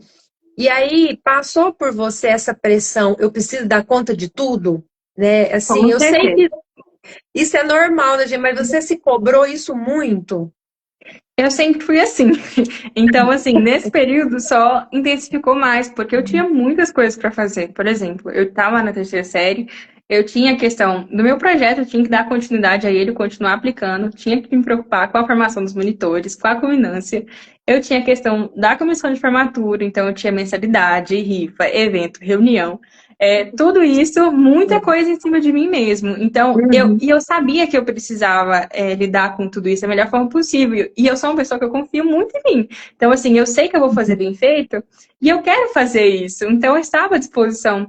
E aí, passou por você essa pressão, eu preciso dar conta de tudo? Né? Assim, eu sei que isso é normal, né, gente? Mas você se cobrou isso muito? Eu sempre fui assim. Então, assim, nesse período só intensificou mais, porque eu tinha muitas coisas para fazer. Por exemplo, eu estava na terceira série, eu tinha a questão do meu projeto, eu tinha que dar continuidade a ele, continuar aplicando, tinha que me preocupar com a formação dos monitores, com a culminância. Eu tinha a questão da comissão de formatura, então eu tinha mensalidade, rifa, evento, reunião. Tudo isso, muita coisa em cima de mim mesmo. Então, eu sabia que eu precisava lidar com tudo isso da melhor forma possível. E eu sou uma pessoa que eu confio muito em mim. Então, assim, eu sei que eu vou fazer bem feito e eu quero fazer isso. Então, eu estava à disposição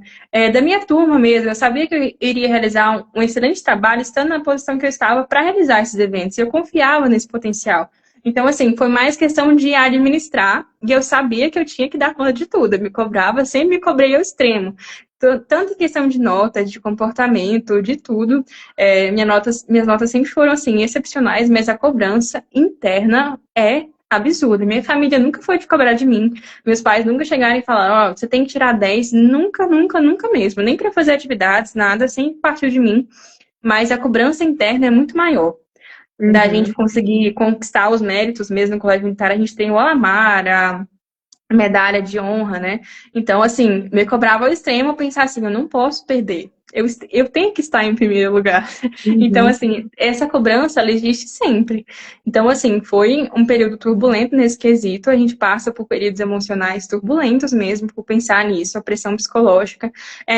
da minha turma mesmo. Eu sabia que eu iria realizar um excelente trabalho estando na posição que eu estava para realizar esses eventos. E eu confiava nesse potencial. Então, assim, foi mais questão de administrar, e eu sabia que eu tinha que dar conta de tudo. Eu me cobrava, sempre me cobrei ao extremo. Tanto em questão de nota, de comportamento, de tudo. Minhas notas sempre foram, assim, excepcionais, mas a cobrança interna é absurda. Minha família nunca foi de cobrar de mim. Meus pais nunca chegaram e falaram, ó, você tem que tirar 10. Nunca, nunca, nunca mesmo. Nem para fazer atividades, nada, sempre partiu de mim. Mas a cobrança interna é muito maior da gente conseguir conquistar os méritos mesmo no colégio militar. A gente tem o Alamar, a medalha de honra, né? Então, assim, me cobrava ao extremo pensar assim, eu não posso perder. Eu tenho que estar em primeiro lugar. Então, assim, essa cobrança, ela existe sempre. Então, assim, foi um período turbulento nesse quesito. A gente passa por períodos emocionais turbulentos mesmo, por pensar nisso, a pressão psicológica.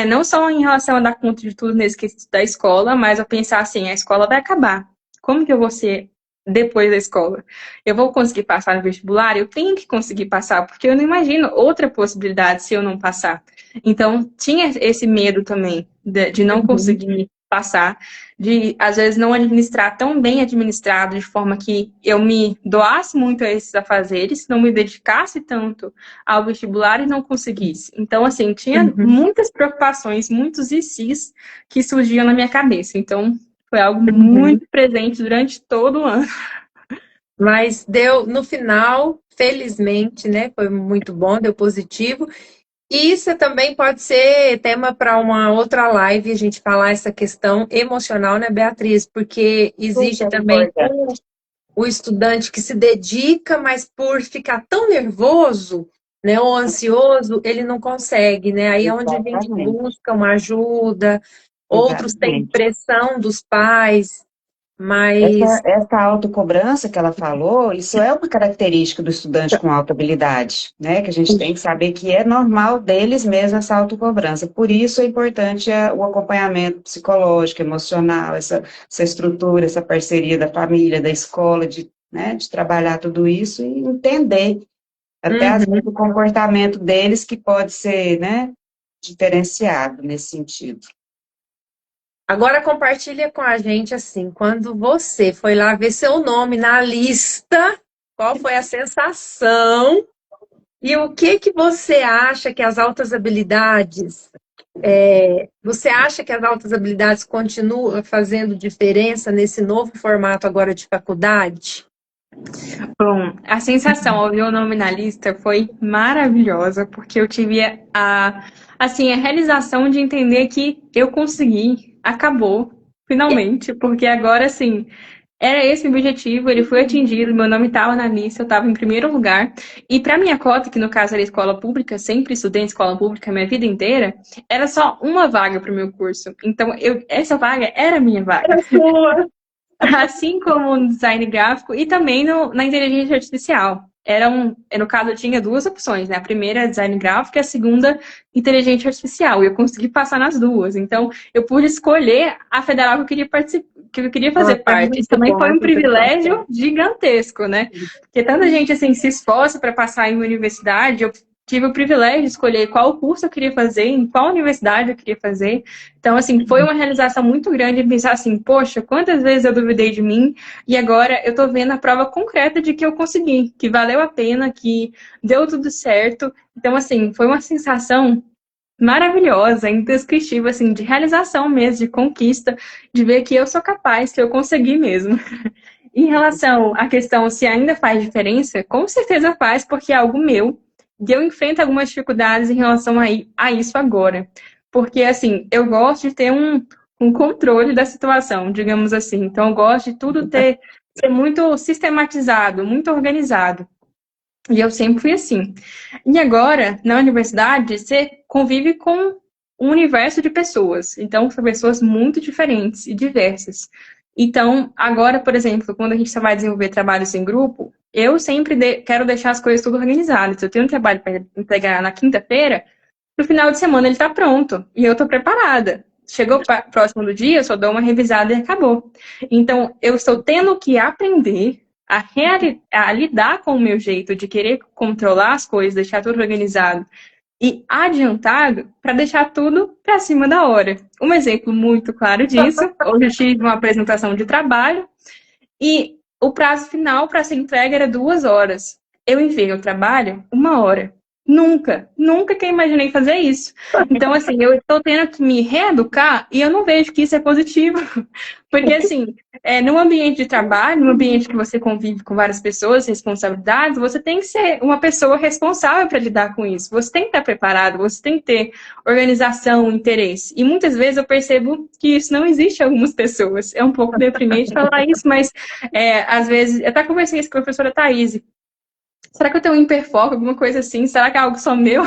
Não só em relação a dar conta de tudo nesse quesito da escola, mas a pensar assim, a escola vai acabar. Como que eu vou ser depois da escola? Eu vou conseguir passar no vestibular? Eu tenho que conseguir passar, porque eu não imagino outra possibilidade se eu não passar. Então, tinha esse medo também de não conseguir passar, de, às vezes, não administrar tão bem administrado, de forma que eu me doasse muito a esses afazeres, não me dedicasse tanto ao vestibular e não conseguisse. Então, assim, tinha muitas preocupações, muitos ICs que surgiam na minha cabeça. Então, foi algo muito presente durante todo o ano. Mas deu, no final, felizmente, né? Foi muito bom, deu positivo. E isso também pode ser tema para uma outra live, a gente falar essa questão emocional, né, Beatriz? Porque existe também o estudante que se dedica, mas por ficar tão nervoso, né, ou ansioso, ele não consegue, né? Aí é onde a gente busca uma ajuda, outros têm pressão dos pais, mas... Essa autocobrança que ela falou, isso é uma característica do estudante com alta habilidade, né? Que a gente tem que saber que é normal deles mesmo essa autocobrança. Por isso é importante o acompanhamento psicológico, emocional, essa estrutura, essa parceria da família, da escola, né, de trabalhar tudo isso e entender até às vezes o comportamento deles que pode ser, né, diferenciado nesse sentido. Agora compartilha com a gente assim, quando você foi lá ver seu nome na lista, qual foi a sensação e o que você acha que as altas habilidades, você acha que as altas habilidades continuam fazendo diferença nesse novo formato agora de faculdade? Bom, a sensação ao ver o nome na lista foi maravilhosa, porque eu tive assim, a realização de entender que eu consegui, acabou, finalmente, porque agora, assim, era esse o objetivo, ele foi atingido, meu nome estava na lista, eu estava em primeiro lugar, e para minha cota, que no caso era escola pública, sempre estudei em escola pública a minha vida inteira, era só uma vaga para o meu curso, então essa vaga era a minha vaga. Era sua. Assim como no design gráfico e também na inteligência artificial. No caso, eu tinha duas opções, né? A primeira é design gráfico e a segunda, inteligência artificial. E eu consegui passar nas duas. Então, eu pude escolher a federal que eu queria que eu queria fazer parte. Isso também foi um privilégio gigantesco, né? Porque tanta gente, assim, se esforça para passar em uma universidade. Eu tive o privilégio de escolher qual curso eu queria fazer, em qual universidade eu queria fazer. Então, assim, foi uma realização muito grande pensar assim, poxa, quantas vezes eu duvidei de mim e agora eu tô vendo a prova concreta de que eu consegui, que valeu a pena, que deu tudo certo. Então, assim, foi uma sensação maravilhosa, indescritível, assim, de realização mesmo, de conquista, de ver que eu sou capaz, que eu consegui mesmo. Em relação à questão se ainda faz diferença, com certeza faz, porque é algo meu. E eu enfrento algumas dificuldades em relação a isso agora. Porque, assim, eu gosto de ter um controle da situação, digamos assim. Então, eu gosto de tudo ser muito sistematizado, muito organizado. E eu sempre fui assim. E agora, na universidade, você convive com um universo de pessoas. Então, são pessoas muito diferentes e diversas. Então, agora, por exemplo, quando a gente vai desenvolver trabalhos em grupo, eu sempre quero deixar as coisas tudo organizadas. Se eu tenho um trabalho para entregar na quinta-feira, no final de semana ele está pronto e eu estou preparada. Chegou próximo do dia, eu só dou uma revisada e acabou. Então, eu estou tendo que aprender a lidar com o meu jeito de querer controlar as coisas, deixar tudo organizado e adiantado para deixar tudo para cima da hora. Um exemplo muito claro disso, hoje eu tive uma apresentação de trabalho e o prazo final para ser entregue era 2 horas. Eu enviei o trabalho 1 hora. Nunca que eu imaginei fazer isso. Então, assim, eu estou tendo que me reeducar e eu não vejo que isso é positivo. Porque, assim, num ambiente de trabalho, num ambiente que você convive com várias pessoas, responsabilidades, você tem que ser uma pessoa responsável para lidar com isso. Você tem que estar preparado, você tem que ter organização, interesse. E muitas vezes eu percebo que isso não existe em algumas pessoas. É um pouco deprimente falar isso, mas às vezes, eu até conversei isso com a professora Thaís. Será que eu tenho um hiperfoco, alguma coisa assim? Será que é algo só meu?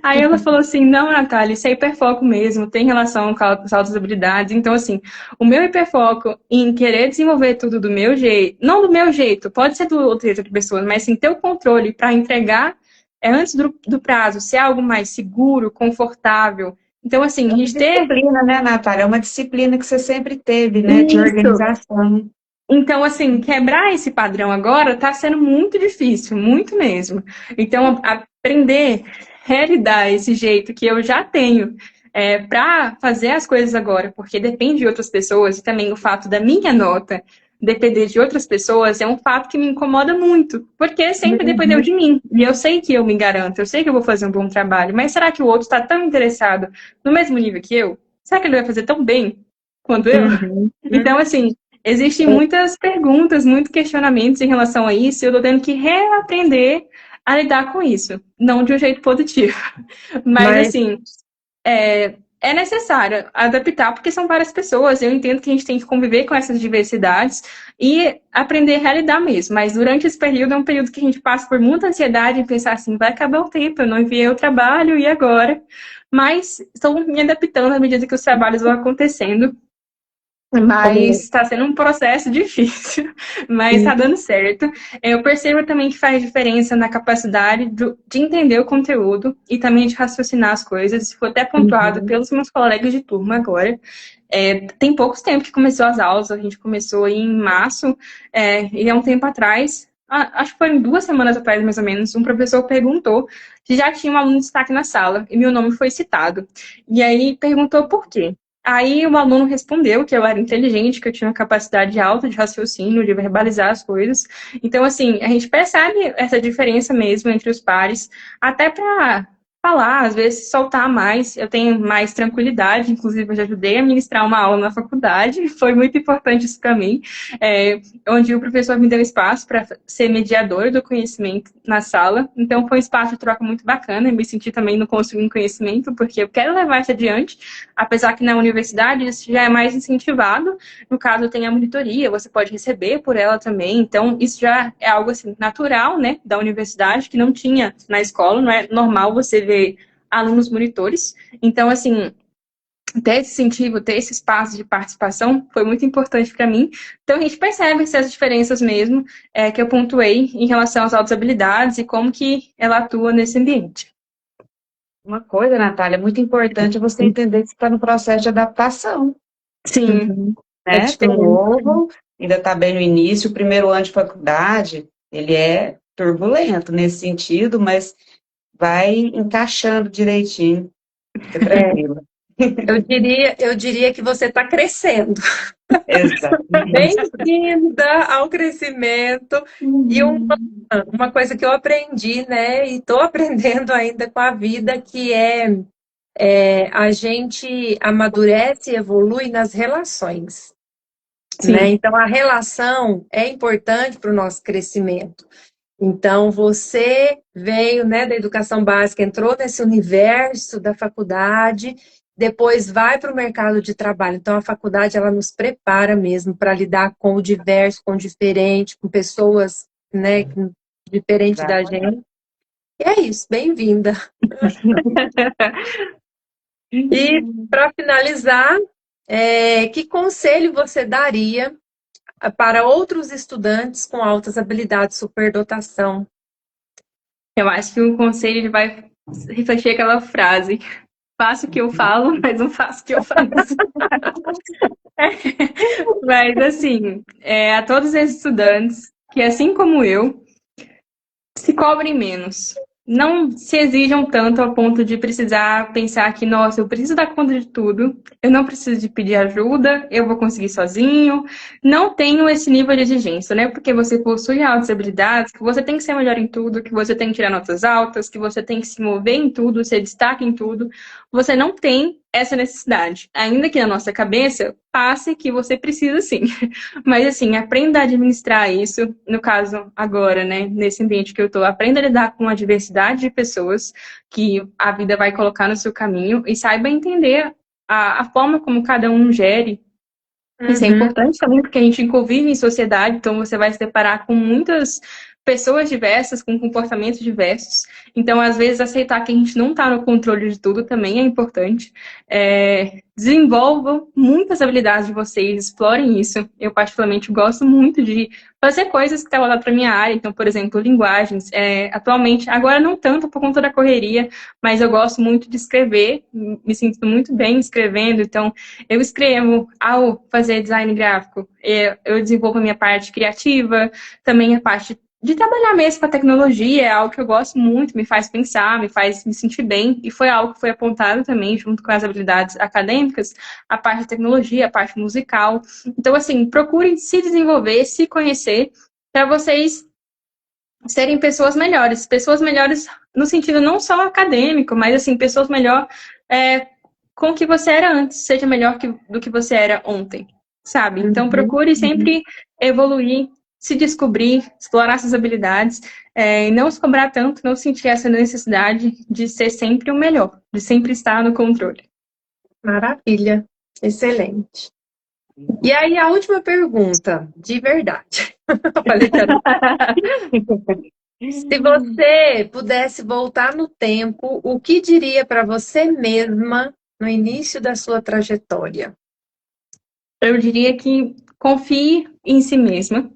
Aí ela falou assim, não, Natália, isso é hiperfoco mesmo, tem relação com as altas habilidades. Então, assim, o meu hiperfoco em querer desenvolver tudo do meu jeito, não do meu jeito, pode ser do outro jeito de pessoas, mas sim ter o controle para entregar antes do prazo, ser algo mais seguro, confortável. Então, assim, a gente ter... Disciplina, né, Natália? É uma disciplina que você sempre teve, né, de organização. Então, assim, quebrar esse padrão agora está sendo muito difícil, muito mesmo. Então, aprender a realizar esse jeito que eu já tenho para fazer as coisas agora, porque depende de outras pessoas, e também o fato da minha nota depender de outras pessoas é um fato que me incomoda muito, porque sempre dependeu de mim. E eu sei que eu me garanto, eu sei que eu vou fazer um bom trabalho, mas será que o outro está tão interessado no mesmo nível que eu? Será que ele vai fazer tão bem quanto eu? Então, assim, existem muitas perguntas, muitos questionamentos em relação a isso, e eu tô tendo que reaprender a lidar com isso. Não de um jeito positivo. Mas assim, é necessário adaptar, porque são várias pessoas. Eu entendo que a gente tem que conviver com essas diversidades e aprender a lidar mesmo. Mas durante esse período, é um período que a gente passa por muita ansiedade em pensar assim, vai acabar o tempo, eu não enviei o trabalho, e agora? Mas estou me adaptando à medida que os trabalhos vão acontecendo. Mas está sendo um processo difícil, mas está dando certo. Eu percebo também que faz diferença na capacidade de entender o conteúdo e também de raciocinar as coisas. Isso foi até pontuado pelos meus colegas de turma agora. Tem poucos tempo que começou as aulas, a gente começou em março, e há um tempo atrás, acho que foi 2 semanas atrás, mais ou menos, um professor perguntou se já tinha um aluno de destaque na sala, e meu nome foi citado. E aí perguntou por quê. Aí o aluno respondeu que eu era inteligente, que eu tinha uma capacidade alta de raciocínio, de verbalizar as coisas. Então, assim, a gente percebe essa diferença mesmo entre os pares, até para falar, às vezes soltar mais. Eu tenho mais tranquilidade, inclusive eu já ajudei a ministrar uma aula na faculdade, foi muito importante isso para mim, onde o professor me deu espaço para ser mediador do conhecimento na sala. Então, foi um espaço de troca muito bacana, eu me senti também no construir conhecimento, porque eu quero levar isso adiante, apesar que na universidade isso já é mais incentivado. No caso, tem a monitoria, você pode receber por ela também. Então, isso já é algo assim natural, né, da universidade, que não tinha na escola. Não é normal você ver alunos monitores. Então, assim, ter esse incentivo, ter esse espaço de participação foi muito importante para mim. Então, a gente percebe essas diferenças mesmo que eu pontuei em relação às altas habilidades e como que ela atua nesse ambiente. Uma coisa, Natália, muito importante é você entender que você está no processo de adaptação, Sim, né? Tem novo, ainda está bem no início, o primeiro ano de faculdade, ele é turbulento nesse sentido, mas vai encaixando direitinho, fica tranquila. Eu diria que você está crescendo. Exatamente. Bem-vinda ao crescimento. E uma coisa que eu aprendi, né? E estou aprendendo ainda com a vida, que a gente amadurece e evolui nas relações. Né? Então, a relação é importante para o nosso crescimento. Então, você veio, né, da educação básica, entrou nesse universo da faculdade, depois vai para o mercado de trabalho. Então, a faculdade, ela nos prepara mesmo para lidar com o diverso, com o diferente, com pessoas, né, diferentes da gente. E é isso, bem-vinda. E, para finalizar, que conselho você daria para outros estudantes com altas habilidades, superdotação? Eu acho que o conselho ele vai refletir aquela frase. Faço o que eu falo, mas não faço o que eu faço. Mas, assim, a todos esses estudantes que, assim como eu, se cobrem menos. Não se exijam tanto ao ponto de precisar pensar que, nossa, eu preciso dar conta de tudo, eu não preciso de pedir ajuda, eu vou conseguir sozinho. Não tenham esse nível de exigência, né? Porque você possui altas habilidades, que você tem que ser melhor em tudo, que você tem que tirar notas altas, que você tem que se mover em tudo, ser destaque em tudo. Você não tem essa necessidade. Ainda que na nossa cabeça passe que você precisa sim. Mas, assim, aprenda a administrar isso, no caso, agora, né, nesse ambiente que eu tô. Aprenda a lidar com a diversidade de pessoas que a vida vai colocar no seu caminho e saiba entender a forma como cada um gere. Isso é Uhum. importante também, porque a gente convive em sociedade, então você vai se deparar com muitas pessoas diversas, com comportamentos diversos. Então, às vezes, aceitar que a gente não está no controle de tudo também é importante. Desenvolvam muitas habilidades de vocês, explorem isso. Eu, particularmente, gosto muito de fazer coisas que estão voltadas para a minha área. Então, por exemplo, linguagens. Atualmente, agora não tanto por conta da correria, mas eu gosto muito de escrever, me sinto muito bem escrevendo. Então, eu escrevo ao fazer design gráfico. Eu desenvolvo a minha parte criativa, também a parte de trabalhar mesmo com a tecnologia, é algo que eu gosto muito, me faz pensar, me faz me sentir bem, e foi algo que foi apontado também, junto com as habilidades acadêmicas, a parte de tecnologia, a parte musical. Então, assim, procurem se desenvolver, se conhecer, para vocês serem pessoas melhores no sentido não só acadêmico, mas, assim, pessoas melhor com o que você era antes, seja melhor do que você era ontem, sabe? Então, Uhum. procure sempre evoluir, se descobrir, explorar suas habilidades, e não se cobrar tanto, não sentir essa necessidade de ser sempre o melhor, de sempre estar no controle. Maravilha, excelente. E aí, a última pergunta, de verdade. Eu falei que era- Se você pudesse voltar no tempo, o que diria para você mesma no início da sua trajetória? Eu diria que confie em si mesma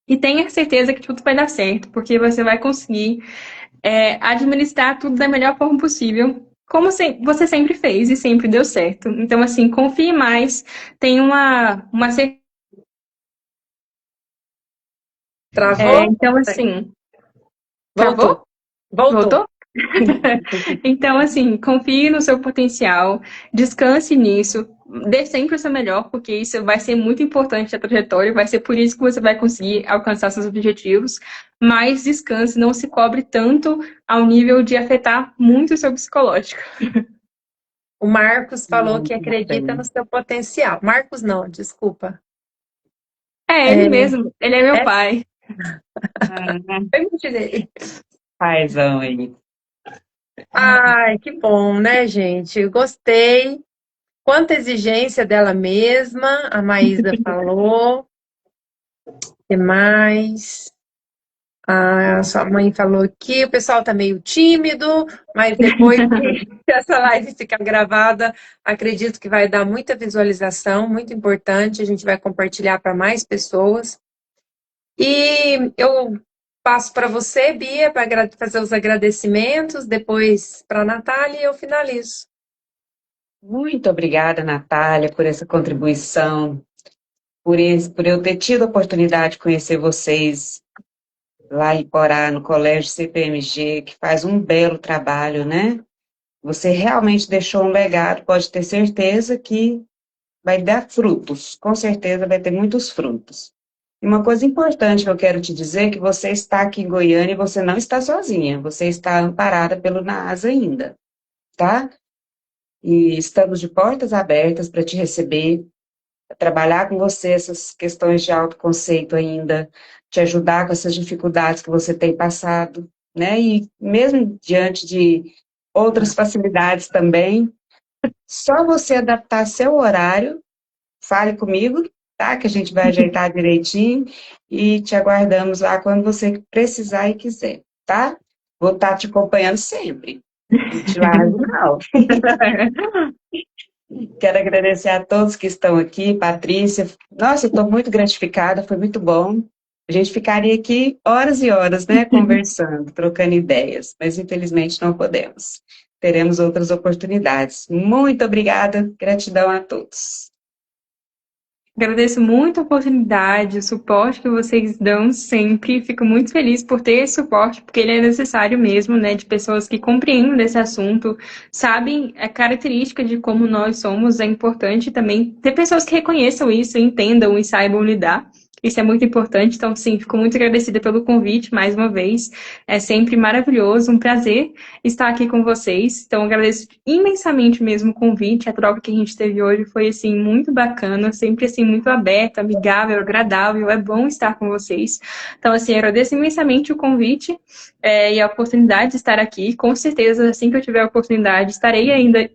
e tenha certeza que tudo vai dar certo, porque você vai conseguir administrar tudo da melhor forma possível, como você sempre fez e sempre deu certo. Então, assim, confie mais, tenha uma certeza. Travou? Então, assim, Voltou. travou? Voltou. Voltou? Então, assim, confie no seu potencial, descanse nisso, dê sempre o seu melhor, porque isso vai ser muito importante na trajetória, vai ser por isso que você vai conseguir alcançar seus objetivos, mas descanse, não se cobre tanto ao nível de afetar muito o seu psicológico. O Marcos falou que Muito acredita no bem. seu potencial. Marcos, não, desculpa. Ele É, mesmo, ele é meu é pai. permite dele. Paizão aí. Ai, que bom, né, gente? Eu gostei. Quanta exigência dela mesma, a Maísa falou. O que mais? A sua mãe falou que o pessoal tá meio tímido, mas depois que essa live ficar gravada, acredito que vai dar muita visualização, muito importante. A gente vai compartilhar para mais pessoas. E eu passo para você, Bia, para fazer os agradecimentos, depois para a Natália e eu finalizo. Muito obrigada, Natália, por essa contribuição, por eu ter tido a oportunidade de conhecer vocês lá em Porá, no Colégio CPMG, que faz um belo trabalho, né? Você realmente deixou um legado, pode ter certeza que vai dar frutos, com certeza vai ter muitos frutos. E uma coisa importante que eu quero te dizer é que você está aqui em Goiânia e você não está sozinha, você está amparada pelo NAAS ainda, tá? E estamos de portas abertas para te receber, pra trabalhar com você essas questões de autoconceito ainda, te ajudar com essas dificuldades que você tem passado, né? E mesmo diante de outras facilidades também, só você adaptar seu horário, fale comigo, tá? Que a gente vai ajeitar direitinho e te aguardamos lá quando você precisar e quiser, tá? Vou estar te acompanhando sempre. Não te largo, não. Quero agradecer a todos que estão aqui, Patrícia. Nossa, eu estou muito gratificada, foi muito bom. A gente ficaria aqui horas e horas, né, conversando, trocando ideias, mas infelizmente não podemos. Teremos outras oportunidades. Muito obrigada, gratidão a todos. Agradeço muito a oportunidade, o suporte que vocês dão sempre. Fico muito feliz por ter esse suporte, porque ele é necessário mesmo, né? De pessoas que compreendam desse assunto, sabem a característica de como nós somos. É importante também ter pessoas que reconheçam isso, entendam e saibam lidar. Isso é muito importante. Então, sim, fico muito agradecida pelo convite mais uma vez. É sempre maravilhoso, um prazer estar aqui com vocês. Então, agradeço imensamente mesmo o convite. A troca que a gente teve hoje foi, assim, muito bacana, sempre, assim, muito aberta, amigável, agradável. É bom estar com vocês. Então, assim, agradeço imensamente o convite e a oportunidade de estar aqui. Com certeza, assim que eu tiver a oportunidade, estarei ainda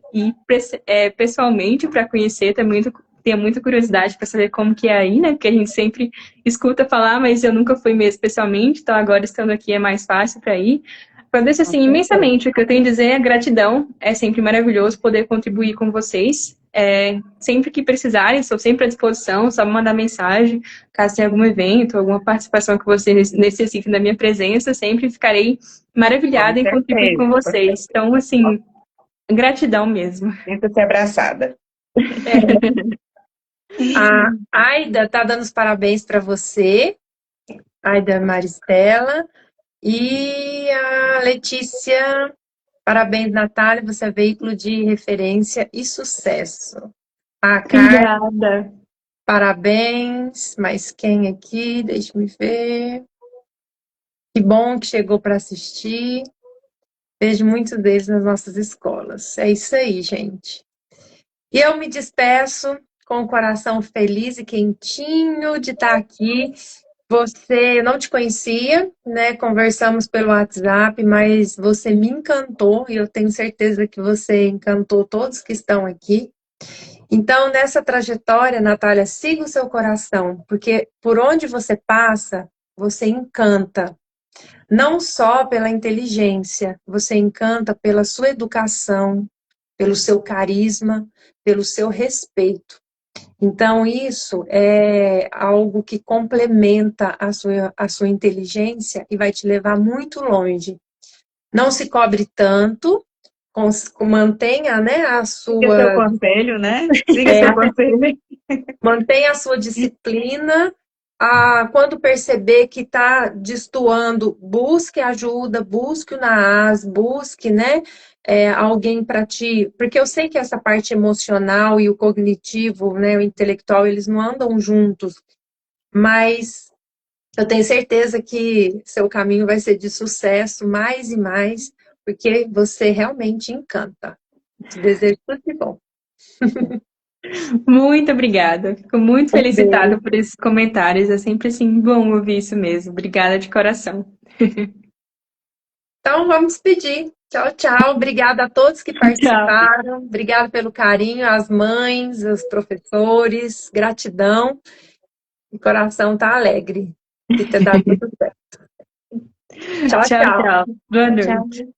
pessoalmente para conhecer também. Tenho muita curiosidade para saber como que é aí, né? Porque a gente sempre escuta falar, mas eu nunca fui mesmo especialmente, então agora estando aqui é mais fácil para ir. Agradeço, assim, imensamente. O que eu tenho a dizer é gratidão. É sempre maravilhoso poder contribuir com vocês. Sempre que precisarem, estou sempre à disposição, só me mandar mensagem. Caso tenha algum evento, alguma participação que vocês necessitem da minha presença, sempre ficarei maravilhada em contribuir com vocês. Então, assim, gratidão mesmo. Sinta-se abraçada. A Aida tá dando os parabéns para você, Aida Maristela. E a Letícia, parabéns, Natália, você é veículo de referência e sucesso. A Carla, Obrigada. parabéns. Mas quem aqui? Deixa eu ver. Que bom que chegou para assistir. Vejo muitos deles nas nossas escolas. É isso aí, gente. E eu me despeço com o coração feliz e quentinho de estar aqui. Eu não te conhecia, né? Conversamos pelo WhatsApp, mas você me encantou e eu tenho certeza que você encantou todos que estão aqui. Então, nessa trajetória, Natália, siga o seu coração, porque por onde você passa, você encanta. Não só pela inteligência, você encanta pela sua educação, pelo seu carisma, pelo seu respeito. Então, isso é algo que complementa a sua inteligência e vai te levar muito longe. Não se cobre tanto, mantenha, né, a Siga seu sua, conselho, né? Siga seu conselho. mantenha a sua disciplina. Quando perceber que está destoando, busque ajuda, busque o NAAS, busque, né, alguém para ti, porque eu sei que essa parte emocional e o cognitivo, né, o intelectual, eles não andam juntos, mas eu tenho certeza que seu caminho vai ser de sucesso mais e mais, porque você realmente encanta. Te desejo tudo de bom. Muito obrigada. Fico muito Um felicitada beijo. por esses comentários. É sempre assim bom ouvir isso mesmo. Obrigada de coração. Então, vamos despedir. Tchau, tchau. Obrigada a todos que Tchau. participaram. Obrigada pelo carinho, às mães, aos professores. Gratidão. O coração tá alegre de ter dado tudo certo. Tchau, Tchau, tchau. tchau. Boa Tchau. noite.